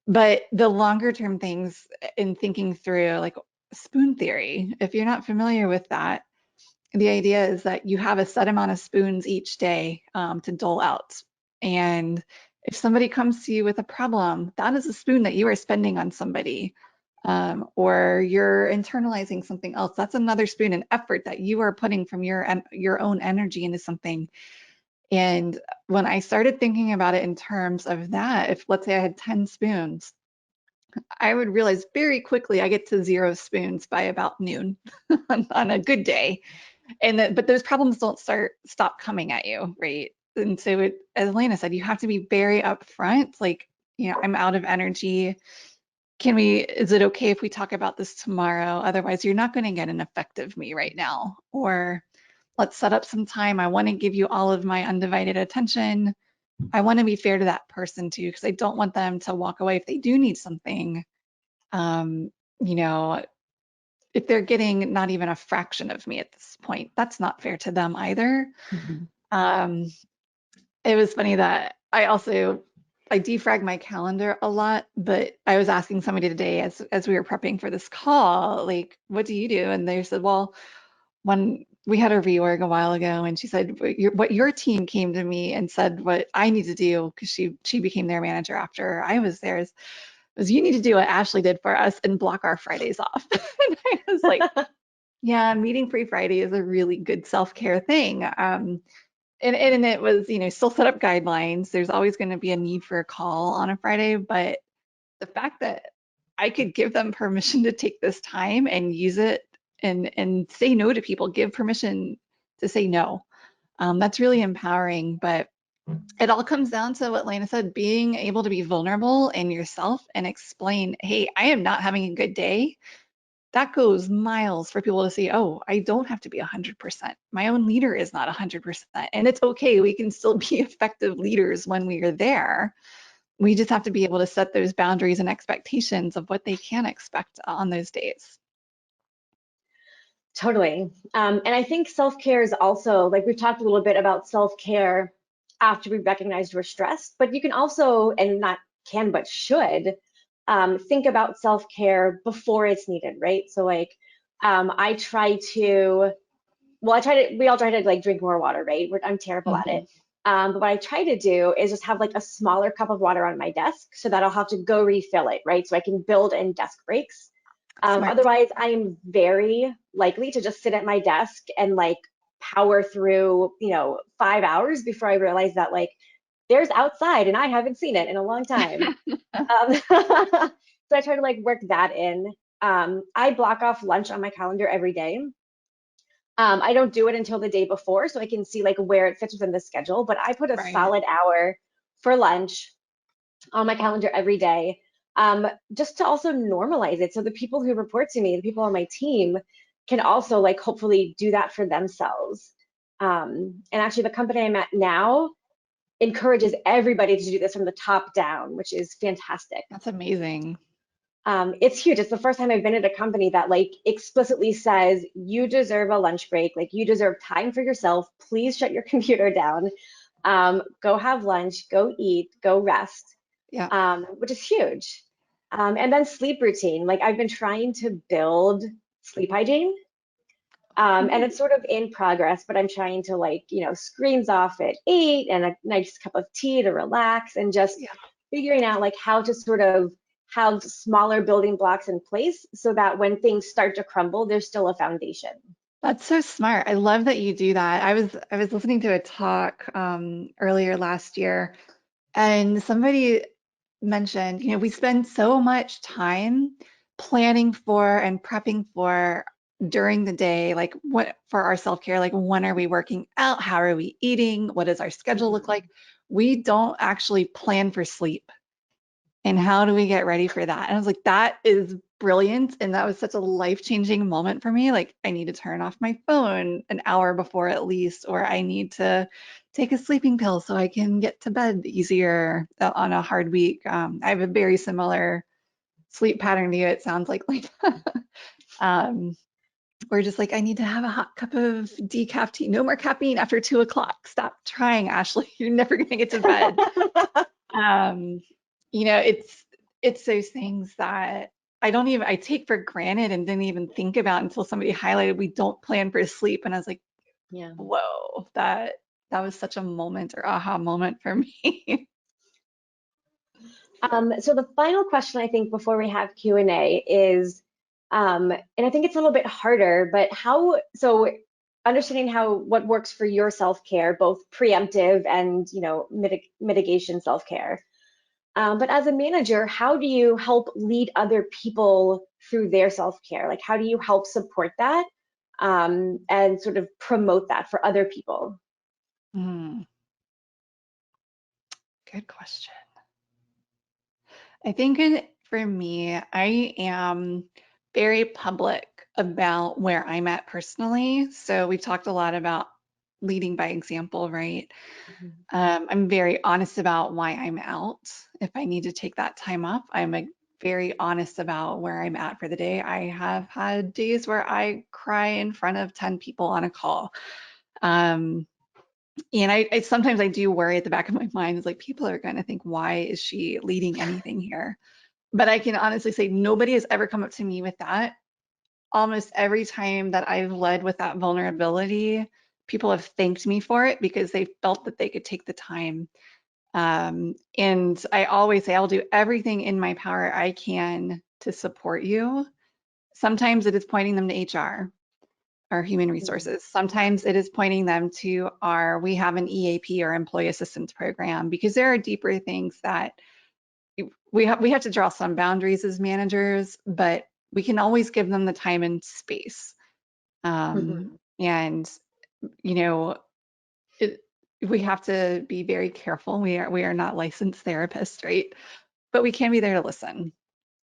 But the longer-term things, in thinking through, like spoon theory, if you're not familiar with that, the idea is that you have a set amount of spoons each day to dole out. And if somebody comes to you with a problem, that is a spoon that you are spending on somebody. Or you're internalizing something else. That's another spoon and effort that you are putting from your own energy into something. And when I started thinking about it in terms of that, if let's say I had 10 spoons, I would realize very quickly I get to 0 spoons by about noon on a good day. But those problems don't stop coming at you, right? And so as Lena said, you have to be very upfront, like, I'm out of energy. is it okay if we talk about this tomorrow? Otherwise, you're not going to get an effective me right now. Or let's set up some time. I want to give you all of my undivided attention. I want to be fair to that person too, because I don't want them to walk away if they do need something. You know, if they're getting not even a fraction of me at this point, that's not fair to them either. It was funny that I defrag my calendar a lot, but I was asking somebody today as we were prepping for this call, like, what do you do? And they said, well, when we had a reorg a while ago, and she said, what your team came to me and said what I need to do, because she became their manager after I was there, was you need to do what Ashley did for us and block our Fridays off. And I was like, yeah, meeting free Friday is a really good self-care thing. And it was, still set up guidelines. There's always going to be a need for a call on a Friday, but the fact that I could give them permission to take this time and use it and say no to people, give permission to say no. That's really empowering, but it all comes down to what Lena said, being able to be vulnerable in yourself and explain, hey, I am not having a good day. That goes miles for people to see, oh, I don't have to be 100%. My own leader is not 100%. And it's okay. We can still be effective leaders when we are there. We just have to be able to set those boundaries and expectations of what they can expect on those days. Totally. And I think self-care is also, like we've talked a little bit about self-care after we've recognized we're stressed, but you can also, and not can, but should, think about self-care before it's needed, right? So like, we all try to like drink more water, right? I'm terrible at it. But what I try to do is just have like a smaller cup of water on my desk so that I'll have to go refill it, right? So I can build in desk breaks. Otherwise, I am very likely to just sit at my desk and like power through, 5 hours before I realize that like there's outside and I haven't seen it in a long time. So I try to like work that in. I block off lunch on my calendar every day. I don't do it until the day before, so I can see like where it fits within the schedule, but I put a solid hour for lunch on my calendar every day, just to also normalize it. So the people who report to me, the people on my team, can also like hopefully do that for themselves. And actually the company I'm at now encourages everybody to do this from the top down, which is fantastic. That's amazing. It's huge. It's the first time I've been at a company that like explicitly says you deserve a lunch break, like you deserve time for yourself. Please shut your computer down, go have lunch, go eat, go rest. Yeah. Which is huge. And then sleep routine. Like I've been trying to build sleep hygiene. And it's sort of in progress, but I'm trying to like, screens off at 8 and a nice cup of tea to relax and just figuring out like how to sort of have smaller building blocks in place so that when things start to crumble, there's still a foundation. That's so smart. I love that you do that. I was listening to a talk earlier last year, and somebody mentioned, we spend so much time planning for and prepping for during the day, like what for our self-care, like when are we working out? How are we eating? What does our schedule look like? We don't actually plan for sleep. And how do we get ready for that? And I was like, that is brilliant. And that was such a life-changing moment for me. Like, I need to turn off my phone an hour before at least, or I need to take a sleeping pill so I can get to bed easier on a hard week. I have a very similar sleep pattern to you, it sounds like. We're just like, I need to have a hot cup of decaf tea. No more caffeine after 2 o'clock. Stop trying, Ashley. You're never going to get to bed. It's those things that I take for granted and didn't even think about until somebody highlighted we don't plan for sleep. And I was like, yeah, whoa, that was such a moment or aha moment for me. So the final question I think before we have Q&A is, and I think it's a little bit harder, but understanding what works for your self-care, both preemptive and mitigation self-care. But as a manager, how do you help lead other people through their self-care? Like, how do you help support that and sort of promote that for other people? Good question. I think for me, I am very public about where I'm at personally. So we've talked a lot about leading by example, right? I'm very honest about why I'm out. If I need to take that time off, very honest about where I'm at for the day. I have had days where I cry in front of 10 people on a call. And I sometimes I do worry at the back of my mind is like, people are going to think, why is she leading anything here? But I can honestly say nobody has ever come up to me with that. Almost every time that I've led with that vulnerability, people have thanked me for it because they felt that they could take the time. And I always say, I'll do everything in my power I can to support you. Sometimes it is pointing them to HR or human resources. Sometimes it is pointing them to we have an EAP or employee assistance program, because there are deeper things that we have to draw some boundaries as managers, but we can always give them the time and space. And you know, we have to be very careful. We are not licensed therapists, right? But we can be there to listen,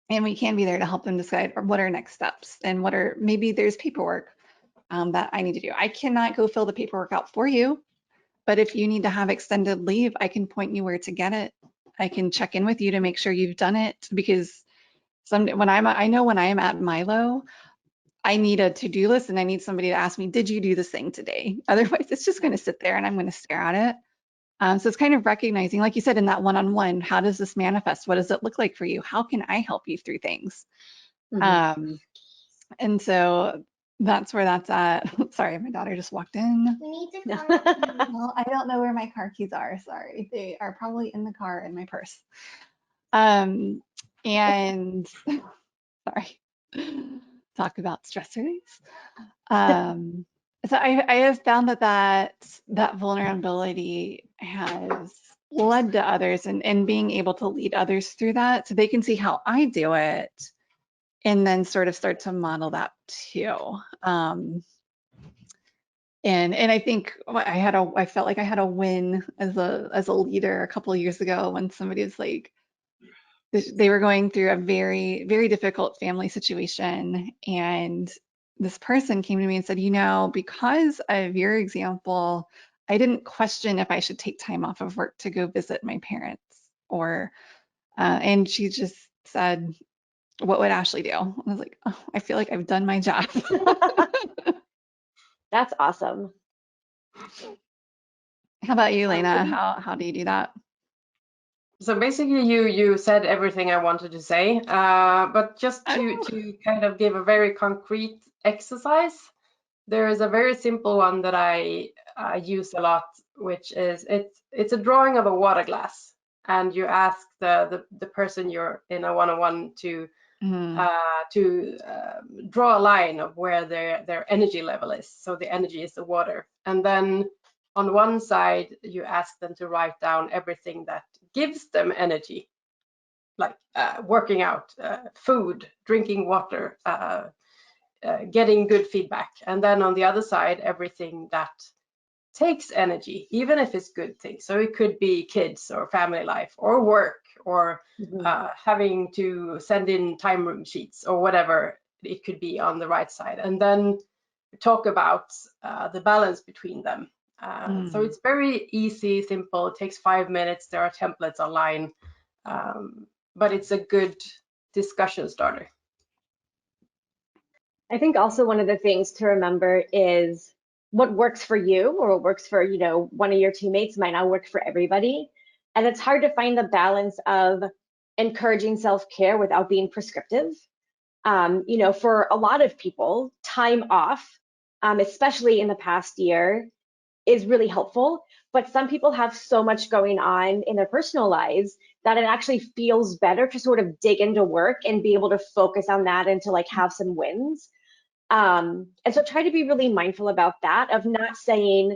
and we can be there to help them decide what are next steps and maybe there's paperwork that I need to do. I cannot go fill the paperwork out for you, but if you need to have extended leave, I can point you where to get it. I can check in with you to make sure you've done it, because I know when I am at Milo, I need a to-do list and I need somebody to ask me, did you do this thing today? Otherwise, it's just going to sit there and I'm going to stare at it. So it's kind of recognizing, like you said, in that one-on-one, how does this manifest? What does it look like for you? How can I help you through things? And so that's where that's at. Sorry, my daughter just walked in. We need to come. Well, I don't know where my car keys are. Sorry. They are probably in the car in my purse. And sorry, talk about stress release. So I have found that vulnerability has led to others, and being able to lead others through that so they can see how I do it and then sort of start to model that too. And I think I felt like I had a win as a leader a couple of years ago when somebody was like, they were going through a very, very difficult family situation. And this person came to me and said, because of your example, I didn't question if I should take time off of work to go visit my parents, and she just said, what would Ashley do? I was like, oh, I feel like I've done my job. That's awesome. How about you, Lena? How do you do that? So basically, you said everything I wanted to say, but just to kind of give a very concrete exercise, there is a very simple one that I use a lot, which is it's a drawing of a water glass, and you ask the person you're in a one-on-one to draw a line of where their energy level is. So the energy is the water, and then on one side you ask them to write down everything that gives them energy, like working out, food, drinking water, getting good feedback. And then on the other side, everything that takes energy, even if it's good things. So it could be kids or family life or work or having to send in time room sheets or whatever it could be on the right side. And then talk about the balance between them. So it's very easy, simple. It takes 5 minutes. There are templates online, but it's a good discussion starter. I think also one of the things to remember is what works for you or what works for, one of your teammates might not work for everybody. And it's hard to find the balance of encouraging self-care without being prescriptive. For a lot of people, time off, especially in the past year, is really helpful, but some people have so much going on in their personal lives that it actually feels better to sort of dig into work and be able to focus on that and to like have some wins. And so try to be really mindful about that, of not saying,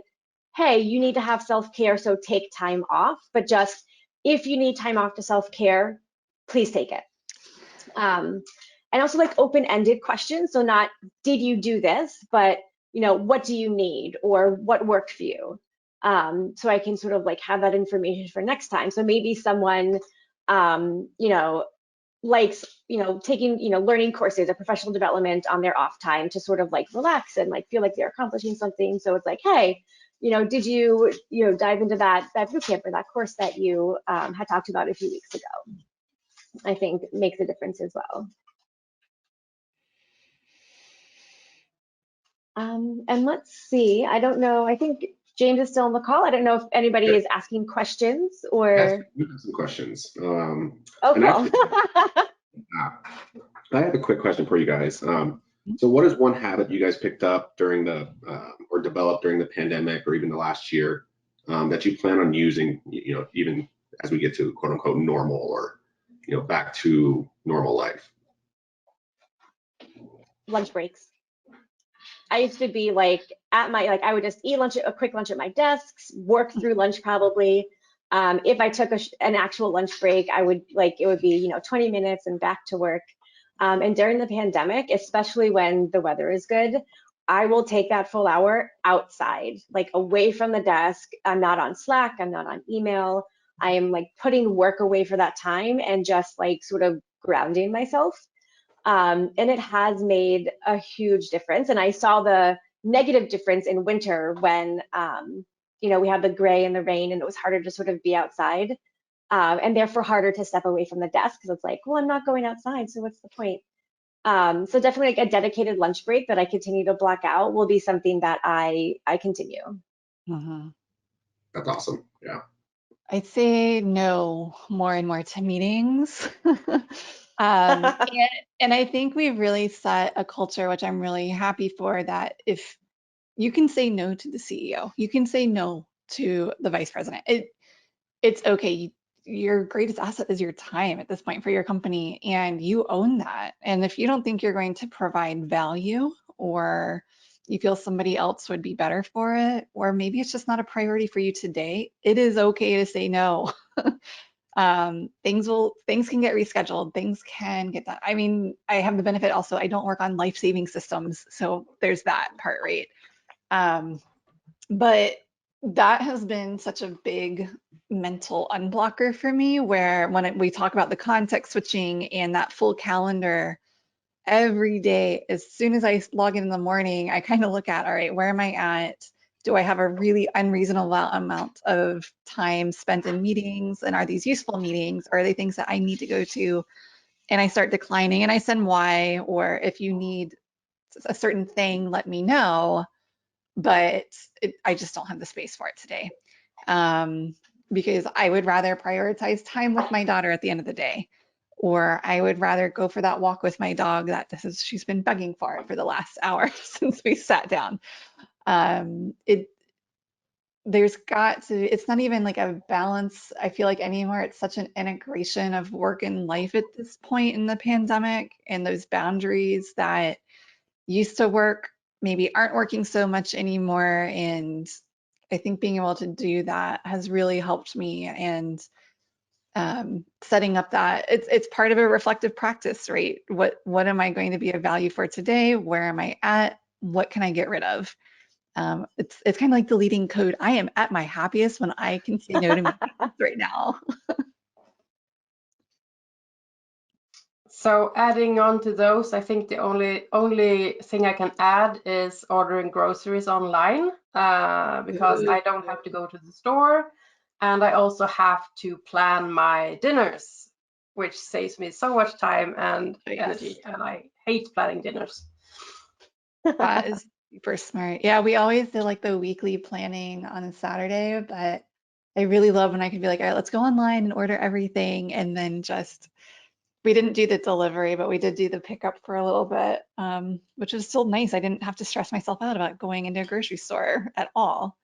hey, you need to have self-care, so take time off, but just if you need time off to self-care, please take it. And also like open-ended questions. So not, did you do this, but what do you need or what worked for you? So I can sort of like have that information for next time. So maybe someone, likes, taking, learning courses or professional development on their off time to sort of like relax and like feel like they're accomplishing something. So it's like, hey, did you, dive into that boot camp or that course that you had talked about a few weeks ago? I think makes a difference as well. And let's see, I don't know, I think James is still on the call. I don't know if anybody is asking questions or. Yes, we have some questions. Oh, cool. Actually, I have a quick question for you guys. So what is one habit you guys picked up during the or developed during the pandemic or even the last year that you plan on using, even as we get to quote unquote normal or, back to normal life? Lunch breaks. I used to be like I would just eat a quick lunch at my desk, work through lunch probably. If I took an actual lunch break, I would it would be, 20 minutes and back to work. And during the pandemic, especially when the weather is good, I will take that full hour outside, like away from the desk. I'm not on Slack, I'm not on email. I am like putting work away for that time and just like sort of grounding myself. And it has made a huge difference. And I saw the negative difference in winter when, we had the gray and the rain and it was harder to sort of be outside, and therefore harder to step away from the desk because it's like, well, I'm not going outside, so what's the point? So definitely like a dedicated lunch break that I continue to block out will be something that I continue. Mm-hmm. That's awesome. Yeah. I'd say no more and more to meetings. and I think we've really set a culture, which I'm really happy for, that if you can say no to the CEO, you can say no to the vice president. It's okay. Your greatest asset is your time at this point for your company, and you own that. And if you don't think you're going to provide value, or you feel somebody else would be better for it, or maybe it's just not a priority for you today, it is okay to say no. Things can get rescheduled, things can get done. I mean, I have the benefit also, I don't work on life-saving systems, so there's that part, right? But that has been such a big mental unblocker for me, where when we talk about the context switching and that full calendar, every day, as soon as I log in the morning, I kind of look at, all right, where am I at? Do I have a really unreasonable amount of time spent in meetings? And are these useful meetings? Or are they things that I need to go to? And I start declining and I send why, or if you need a certain thing, let me know. But I just don't have the space for it today. Because I would rather prioritize time with my daughter at the end of the day, or I would rather go for that walk with my dog that she's been begging for it for the last hour since we sat down. It's not even like a balance, I feel like, anymore. It's such an integration of work and life at this point in the pandemic, and those boundaries that used to work maybe aren't working so much anymore. And I think being able to do that has really helped me. And setting up that it's part of a reflective practice, right? What am I going to be of value for today? Where am I at? What can I get rid of? It's kind of like deleting code. I am at my happiest when I can say no to meetings right now. So adding on to those, I think the only thing I can add is ordering groceries online, because I don't have to go to the store, and I also have to plan my dinners, which saves me so much time and energy, and I hate planning dinners. That is super smart. Yeah, we always did like the weekly planning on a Saturday, but I really love when I can be like, all right, let's go online and order everything, and then we didn't do the delivery, but we did do the pickup for a little bit, which was still nice. I didn't have to stress myself out about going into a grocery store at all.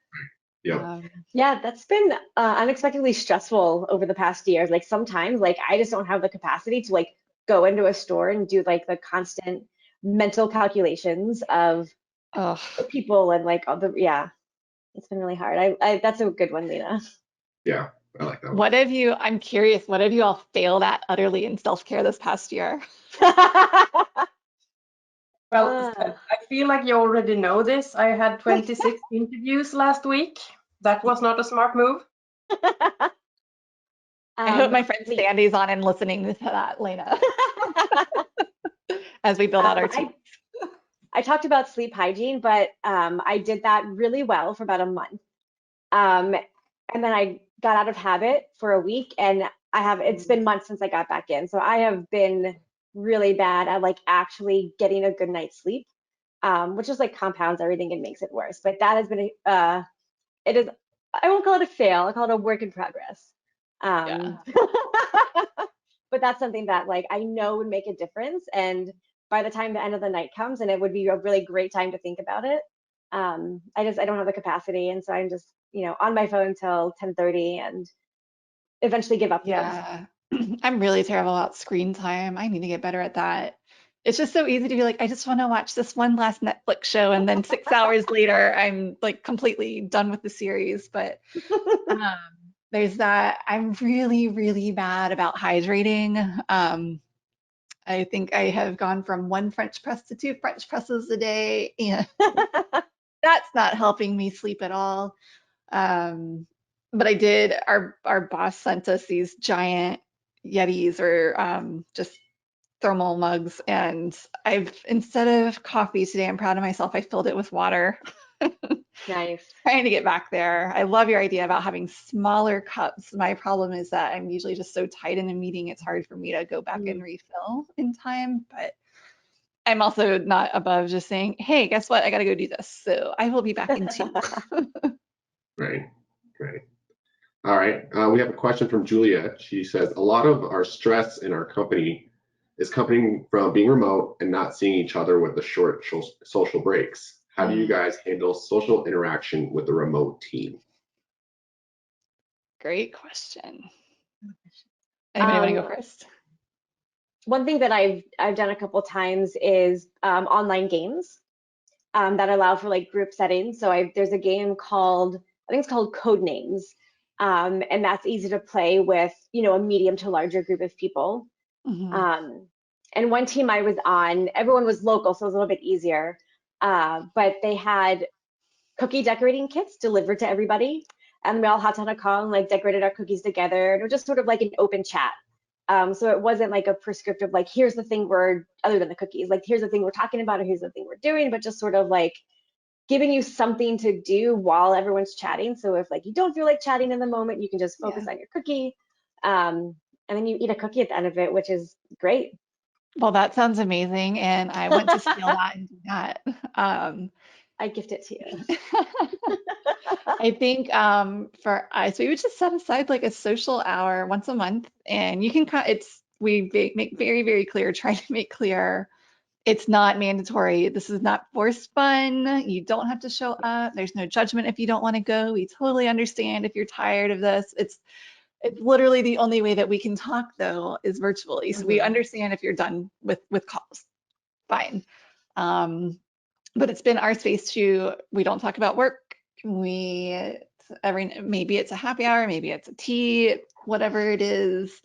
Yeah. Yeah, that's been unexpectedly stressful over the past years. Like sometimes, like I just don't have the capacity to like go into a store and do like the constant mental calculations of people and like all the, it's been really hard. That's a good one, Lena. Yeah, I like that one. I'm curious, what have you all failed at utterly in self-care this past year? Well, I feel like you already know this. I had 26 interviews last week. That was not a smart move. I hope my friend Sleep. Sandy's on and listening to that, Lena, as we build out our team. I talked about sleep hygiene, but I did that really well for about a month. And then I got out of habit for a week, and it's been months since I got back in. So I have been really bad at like actually getting a good night's sleep, which just like compounds everything and makes it worse. But that has been it is, I won't call it a fail, I'll call it a work in progress. Yeah. But that's something that like I know would make a difference. And by the time the end of the night comes, and it would be a really great time to think about it, I don't have the capacity, and so I'm just on my phone till 10:30 and eventually give up. Yeah. I'm really terrible about screen time. I need to get better at that. It's just so easy to be like, I just want to watch this one last Netflix show, and then 6 hours later, I'm like completely done with the series. But there's that. I'm really, really bad about hydrating. I think I have gone from one French press to 2 French presses a day, and that's not helping me sleep at all. But our boss sent us these giant Yetis or just thermal mugs, and instead of coffee today, I'm proud of myself, I filled it with water. Nice. Trying to get back there. I love your idea about having smaller cups. My problem is that I'm usually just so tight in a meeting, it's hard for me to go back and refill in time. But I'm also not above just saying, hey, guess what? I got to go do this. So I will be back in 2. Right. All right. We have a question from Julia. She says, a lot of our stress in our company is coming from being remote and not seeing each other with the short social breaks. How do you guys handle social interaction with the remote team? Great question. Anybody want to go first? One thing that I've done a couple times is online games that allow for like group settings. So there's a game called, I think it's called Code Names, and that's easy to play with a medium to larger group of people. And one team I was on, everyone was local, so it was a little bit easier. But they had cookie decorating kits delivered to everybody, and we all hopped on a call and like decorated our cookies together. And it was just sort of like an open chat. So it wasn't like a prescriptive, like, here's the thing other than the cookies, like, here's the thing we're talking about, or here's the thing we're doing, but just sort of like giving you something to do while everyone's chatting. So if like you don't feel like chatting in the moment, you can just focus on your cookie. And then you eat a cookie at the end of it, which is great. Well, that sounds amazing. And I want to steal that and do that. I gift it to you. I think for us, we would just set aside like a social hour once a month, and you can we make very, very clear, try to make clear it's not mandatory. This is not forced fun. You don't have to show up. There's no judgment if you don't want to go. We totally understand if you're tired of this. It's literally the only way that we can talk though is virtually. So we understand if you're done with calls, fine. But it's been our space we don't talk about work. Maybe it's a happy hour, maybe it's a tea, whatever it is.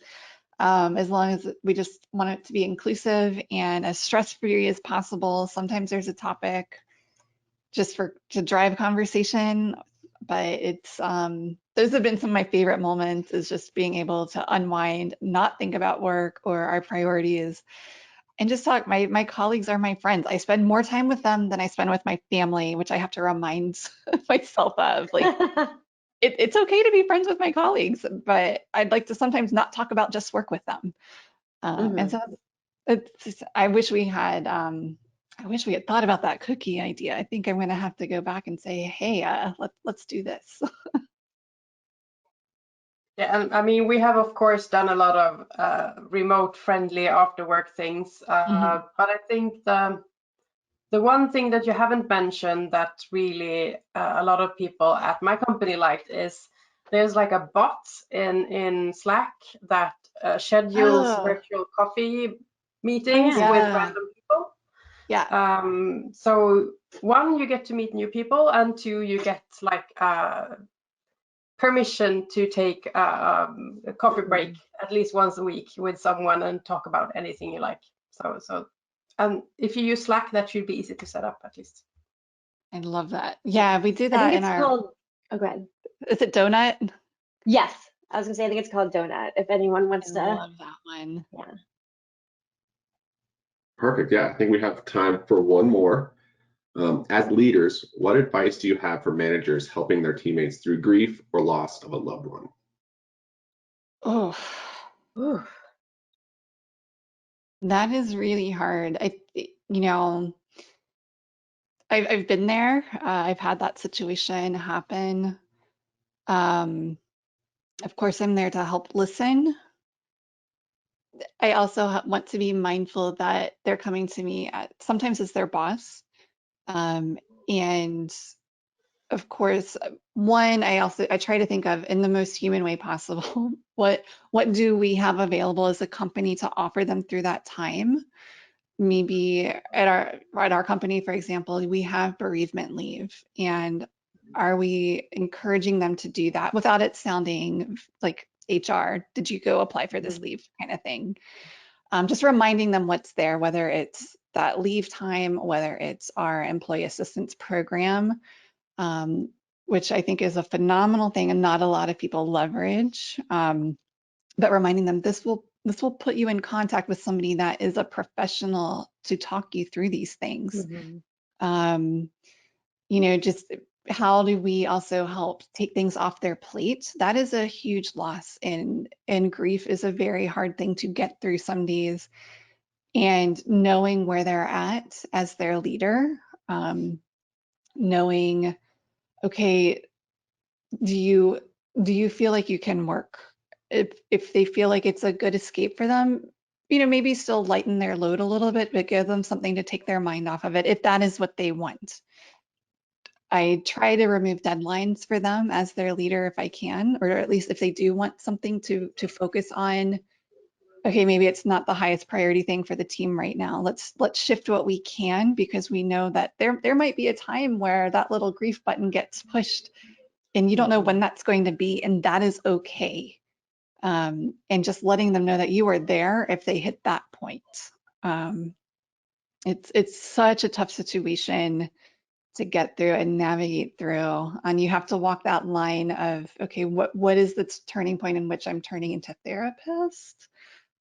As long as we just want it to be inclusive and as stress-free as possible. Sometimes there's a topic just to drive conversation, but it's those have been some of my favorite moments, is just being able to unwind, not think about work or our priorities, and just talk. My colleagues are my friends. I spend more time with them than I spend with my family, which I have to remind myself of. Like, it's okay to be friends with my colleagues, but I'd like to sometimes not talk about just work with them. And so I wish we had thought about that cookie idea. I think I'm going to have to go back and say, hey, let's do this. Yeah, and I mean, we have of course done a lot of remote friendly after work things, but I think the one thing that you haven't mentioned that really a lot of people at my company liked is there's like a bot in Slack that schedules virtual coffee meetings with random people. Yeah. So one, you get to meet new people, and two, you get like permission to take a coffee break at least once a week with someone and talk about anything you like. So if you use Slack, that should be easy to set up at least. I love that. Yeah, we do that I think it's called, oh, go ahead. Is it Donut? Yes. I was gonna say, I think it's called Donut, if anyone wants I to. love that one. Yeah. Perfect. Yeah, I think we have time for one more. As leaders, what advice do you have for managers helping their teammates through grief or loss of a loved one? Oh, Ooh. that is really hard. I've been there. I've had that situation happen. Of course, I'm there to help listen. I also want to be mindful that they're coming to me sometimes as their boss. And of course, one, I try to think of in the most human way possible, what do we have available as a company to offer them through that time? Maybe at our company, for example, we have bereavement leave, and are we encouraging them to do that without it sounding like HR, did you go apply for this leave kind of thing? Just reminding them what's there, whether it's that leave time, whether it's our employee assistance program, which I think is a phenomenal thing and not a lot of people leverage. But reminding them this will put you in contact with somebody that is a professional to talk you through these things. Just how do we also help take things off their plate? That is a huge loss, and grief is a very hard thing to get through some days. And knowing where they're at as their leader, knowing, okay, do you feel like you can work? If they feel like it's a good escape for them, maybe still lighten their load a little bit, but give them something to take their mind off of it if that is what they want. I try to remove deadlines for them as their leader if I can, or at least if they do want something to focus on. Okay, maybe it's not the highest priority thing for the team right now. Let's shift what we can, because we know that there might be a time where that little grief button gets pushed and you don't know when that's going to be, and that is okay. And just letting them know that you are there if they hit that point. It's such a tough situation to get through and navigate through, and you have to walk that line of, okay, what is the turning point in which I'm turning into therapist,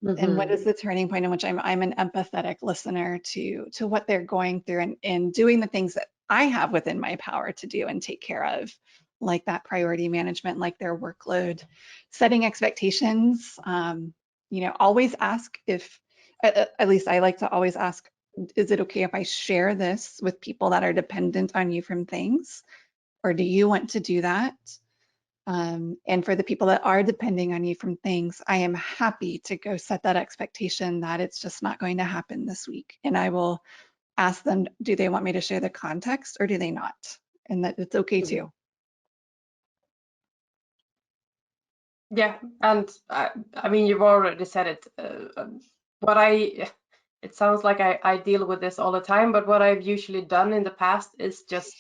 and what is the turning point in which I'm an empathetic listener to what they're going through, and doing the things that I have within my power to do and take care of, like that priority management, like their workload, setting expectations. Always ask if, at least I like to always ask, is it okay if I share this with people that are dependent on you from things, or do you want to do that? And for the people that are depending on you from things, I am happy to go set that expectation that it's just not going to happen this week. And I will ask them, do they want me to share the context or do they not? And that it's okay too. Yeah, and I mean, you've already said it. It sounds like I deal with this all the time, but what I've usually done in the past is just,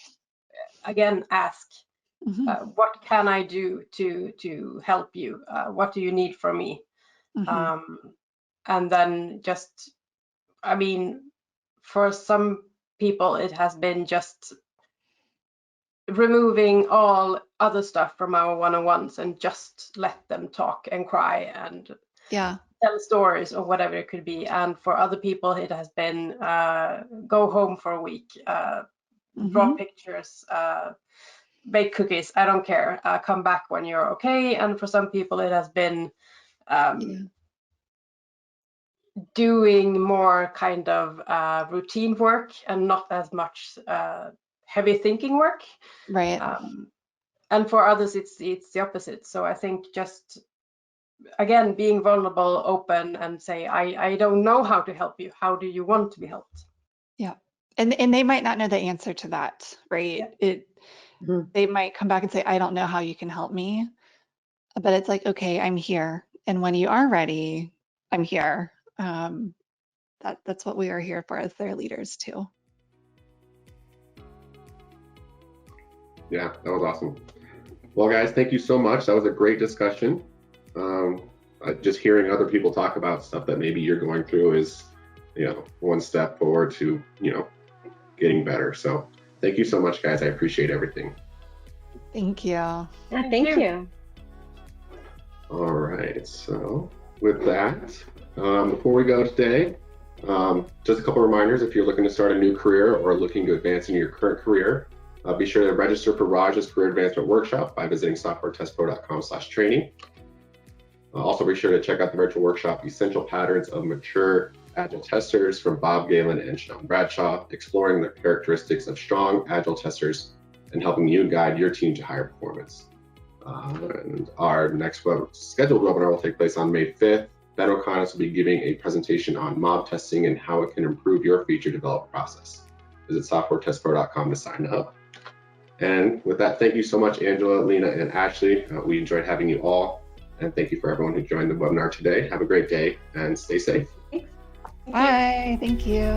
again, ask. What can I do to help you? What do you need from me? And then just, I mean, for some people, it has been just removing all other stuff from our one-on-ones and just let them talk and cry and tell stories or whatever it could be. And for other people, it has been go home for a week, draw pictures, bake cookies, I don't care, come back when you're okay. And for some people it has been doing more kind of routine work and not as much heavy thinking work. Right. And for others it's the opposite. So I think just, again, being vulnerable, open, and say, I don't know how to help you. How do you want to be helped? Yeah. And they might not know the answer to that, right? Yeah. They might come back and say, I don't know how you can help me. But it's like, okay, I'm here. And when you are ready, I'm here. That's what we are here for as their leaders too. Yeah, that was awesome. Well, guys, thank you so much. That was a great discussion. Just hearing other people talk about stuff that maybe you're going through is, one step forward to, getting better. So thank you so much, guys. I appreciate everything. Thank you. Yeah, thank you. All right, so with that, before we go today, just a couple reminders. If you're looking to start a new career or looking to advance in your current career, be sure to register for Raj's Career Advancement Workshop by visiting SoftwareTestPro.com/training. Also be sure to check out the virtual workshop, Essential Patterns of Mature Agile Testers from Bob Galen and Sean Bradshaw, exploring the characteristics of strong Agile testers and helping you guide your team to higher performance. And our next scheduled webinar will take place on May 5th. Ben O'Connor will be giving a presentation on mob testing and how it can improve your feature development process. Visit SoftwareTestPro.com to sign up. And with that, thank you so much, Angela, Lena, and Ashley. We enjoyed having you all. And thank you for everyone who joined the webinar today. Have a great day and stay safe. Bye. Thank you.